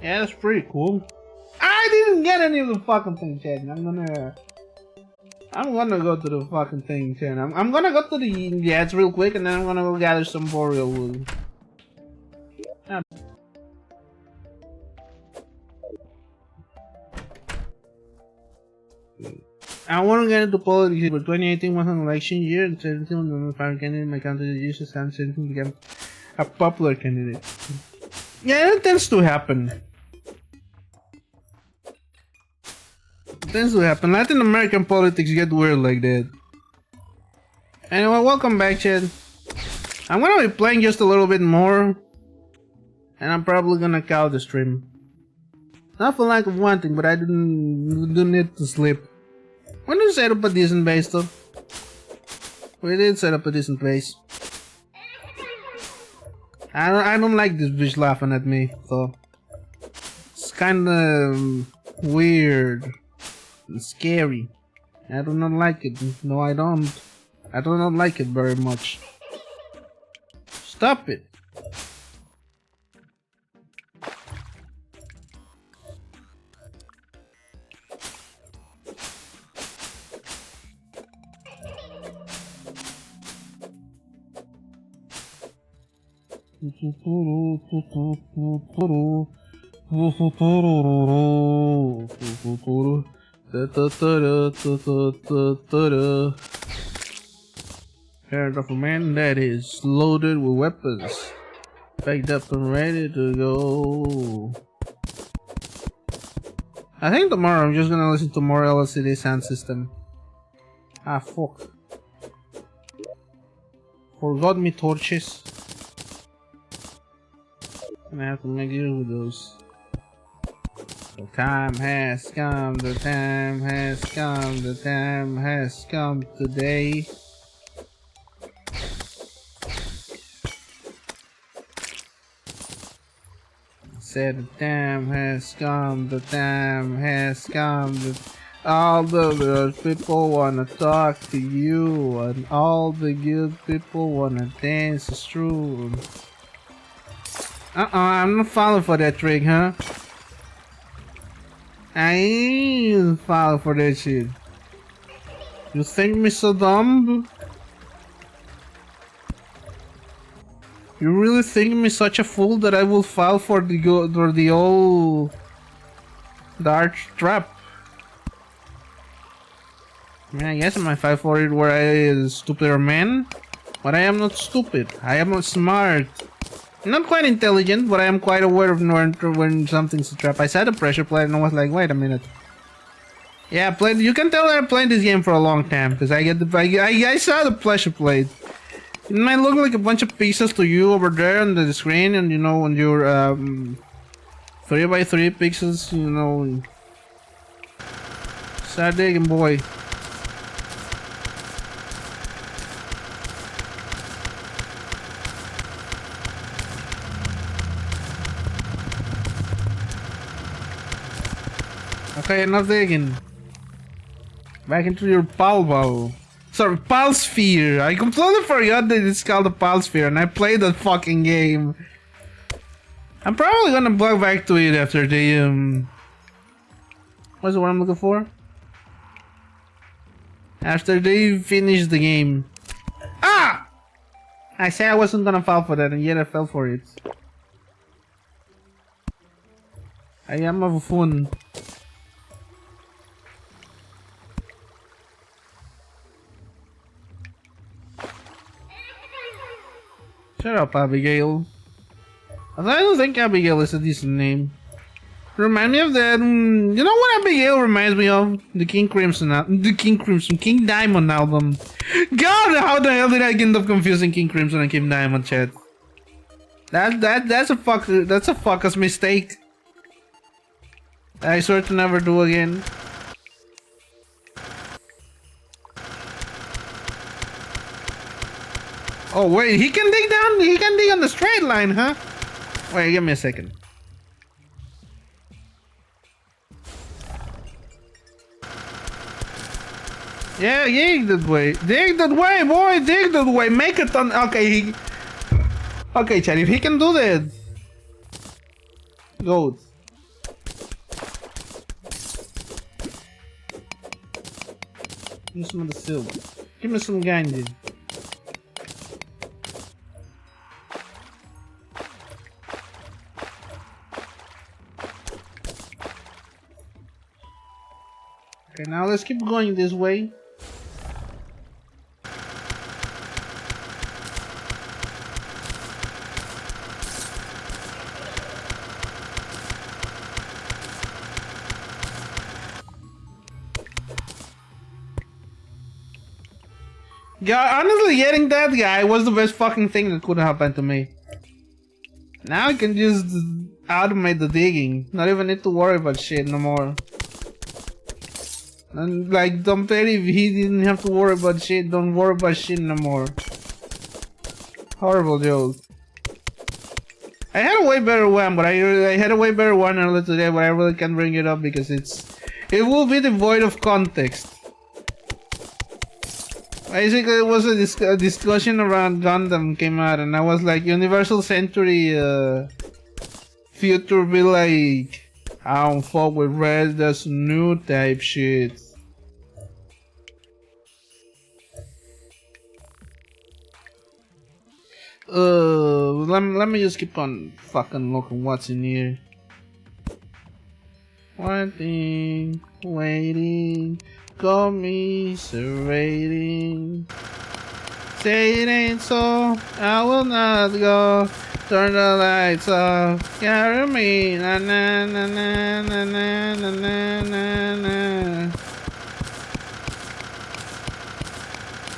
Yeah, that's pretty cool. I didn't get any of the fucking thing, Chad. I'm gonna go to the fucking thing, Chad. I'm gonna go to the Jets real quick, and then I'm gonna go gather some boreal wood. I want to get into politics, but 2018 was an election year, and 17 was the final candidate in my country that used to stand 17 became a popular candidate. Yeah, it tends to happen. Latin American politics get weird like that. Anyway, welcome back, Chad. I'm gonna be playing just a little bit more, and I'm probably gonna call the stream. Not for lack of wanting, but I do need to sleep. We did set up a decent base, though. We did set up a decent base. I don't like this bitch laughing at me, so it's kinda weird and scary. I do not like it. No, I don't. I do not like it very much. Stop it. Heard of a man that is loaded with weapons, packed up and ready to go. I think tomorrow I'm just gonna listen to more LCD sound system. Ah, fuck. Forgot me torches. I have to make use of those. The time has come, the time has come, the time has come today. Said the time has come, the time has come. All the good people wanna talk to you, and all the good people wanna dance is true. I'm not falling for that trick, huh? I ain't falling for that shit. You think me so dumb? You really think me such a fool that I will fall for the old dart trap? I mean, I guess I might fall for it where I is a stupider man, but I am not stupid. I am not smart. Not quite intelligent, but I am quite aware of when something's a trap. I saw the pressure plate and I was like, wait a minute. Yeah, you can tell that I played this game for a long time because I saw the pressure plate. It might look like a bunch of pieces to you over there on the screen, and you know, on your 3x3 pixels, you know. Start digging, boy. Okay, enough digging. Back into your pal. Sorry, pal sphere. I completely forgot that it's called a pal sphere, and I played that fucking game. I'm probably gonna bug back to it after the what's the word I'm looking for? After they finish the game. Ah! I said I wasn't gonna fall for that, and yet I fell for it. I am a buffoon. Shut up, Abigail. I don't think Abigail is a decent name. Remind me of that. You know what Abigail reminds me of? The King Diamond album. God, how the hell did I end up confusing King Crimson and King Diamond, chat? That's a fucker's mistake. I swear to never do again. Oh wait, he can dig down. He can dig on the straight line, huh? Wait, give me a second. Yeah, dig that way. Dig that way, boy. Dig that way. Make it on. Okay, okay, Chad. If he can do that, goat. Give me some of the silver. Give me some ganji. Okay, now let's keep going this way. Yeah, honestly, getting that guy was the best fucking thing that could have happened to me. Now I can just automate the digging. Not even need to worry about shit no more. And like, don't pay if he didn't have to worry about shit. Don't worry about shit no more. Horrible joke. I had a way better one, but I had a way better one earlier today, but I really can't bring it up because it will be devoid of context. Basically, it was a discussion around Gundam came out, and I was like, Universal Century future be like, I don't fuck with red, that's new type shit. Let me just keep on fucking looking what's in here. One thing, waiting, commiserating. Say it ain't so, I will not go. Turn the lights off, carry me, na na na na na na na na na.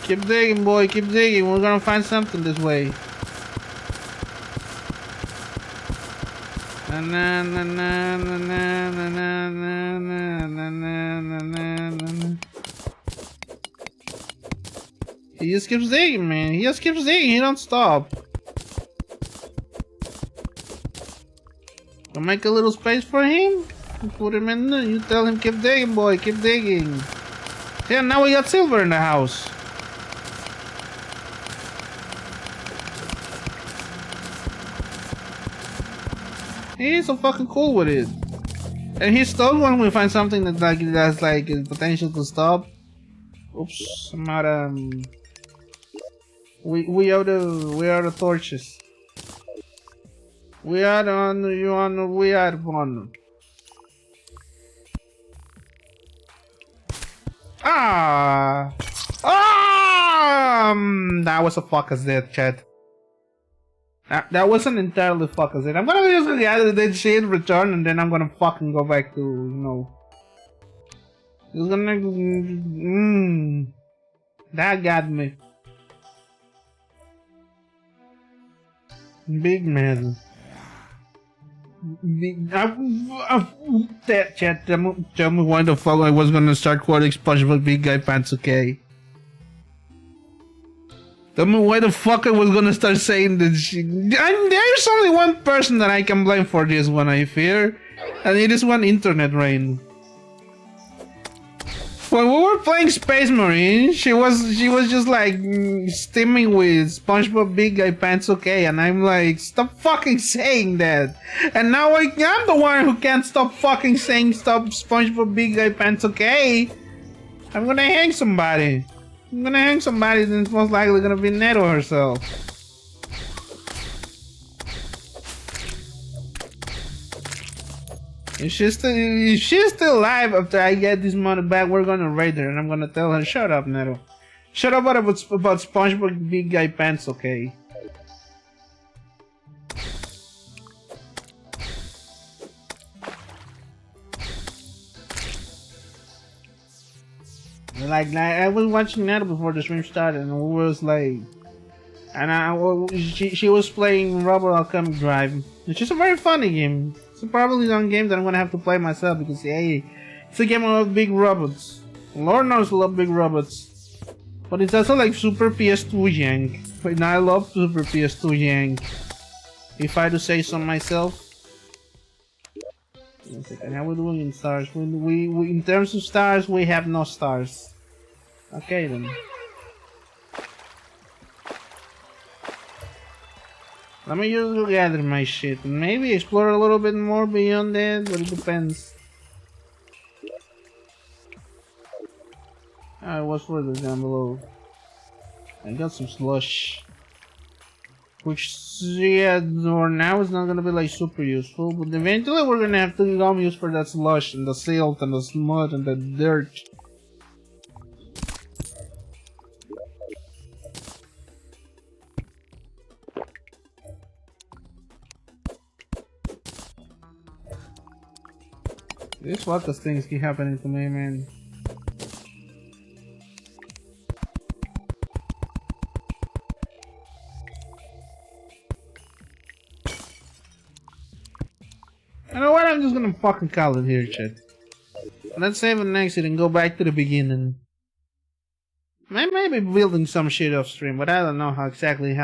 Keep digging, boy, keep digging. We're gonna find something this way. Na na na na na na na na na na na na na. He just keeps digging, man. He just keeps digging. He don't stop. I'll make a little space for him. Put him in there. You tell him keep digging, boy. Keep digging. Yeah, now we got silver in the house. He's so fucking cool with it. And he's stoked when we find something that has like potential to stop. Oops, I'm out of we are the torches. We are one. That was a fucker's death, chat. That wasn't entirely fuckers dead. I'm gonna just gather that shit, return, and then I'm gonna fucking go back to, you know. It's gonna that got me. Big man. That chat, tell me why the fuck I was gonna start quoting SpongeBob Big Guy Pants, okay? Tell me why the fuck I was gonna start saying this shit. There's only one person that I can blame for this one, I fear. And it is one internet rain. When we were playing Space Marine, she was just like steaming with SpongeBob Big Guy Pants okay, and I'm like, stop fucking saying that. And now I'm the one who can't stop fucking saying stop SpongeBob Big Guy Pants okay. I'm gonna hang somebody. I'm gonna hang somebody, then it's most likely gonna be Neto herself. If she's still alive after I get this money back, we're gonna raid her and I'm gonna tell her, shut up, Neto. Shut up about SpongeBob Big Guy Pants, okay? Like I was watching Neto before the stream started, and we was like, and she was playing Robot Alchemic Drive, which is a very funny game. It's probably one game that I'm gonna have to play myself because hey, it's a game about big robots. Lord knows I love big robots, but it's also like Super PS2 yank. And I love Super PS2 yank, if I do say so myself. One second, how we doing in stars? We in terms of stars, we have no stars. Okay then. Let me just gather my shit and maybe explore a little bit more beyond that, but it depends. What's further down below? I got some slush. Which, yeah, or now it's not gonna be like super useful, but eventually we're gonna have to come use for that slush and the silt and the mud and the dirt. These fuckers things keep happening to me, man. You know what? I'm just gonna fucking call it here, chat. Let's save an exit and go back to the beginning. I may be building some shit off stream, but I don't know how exactly how.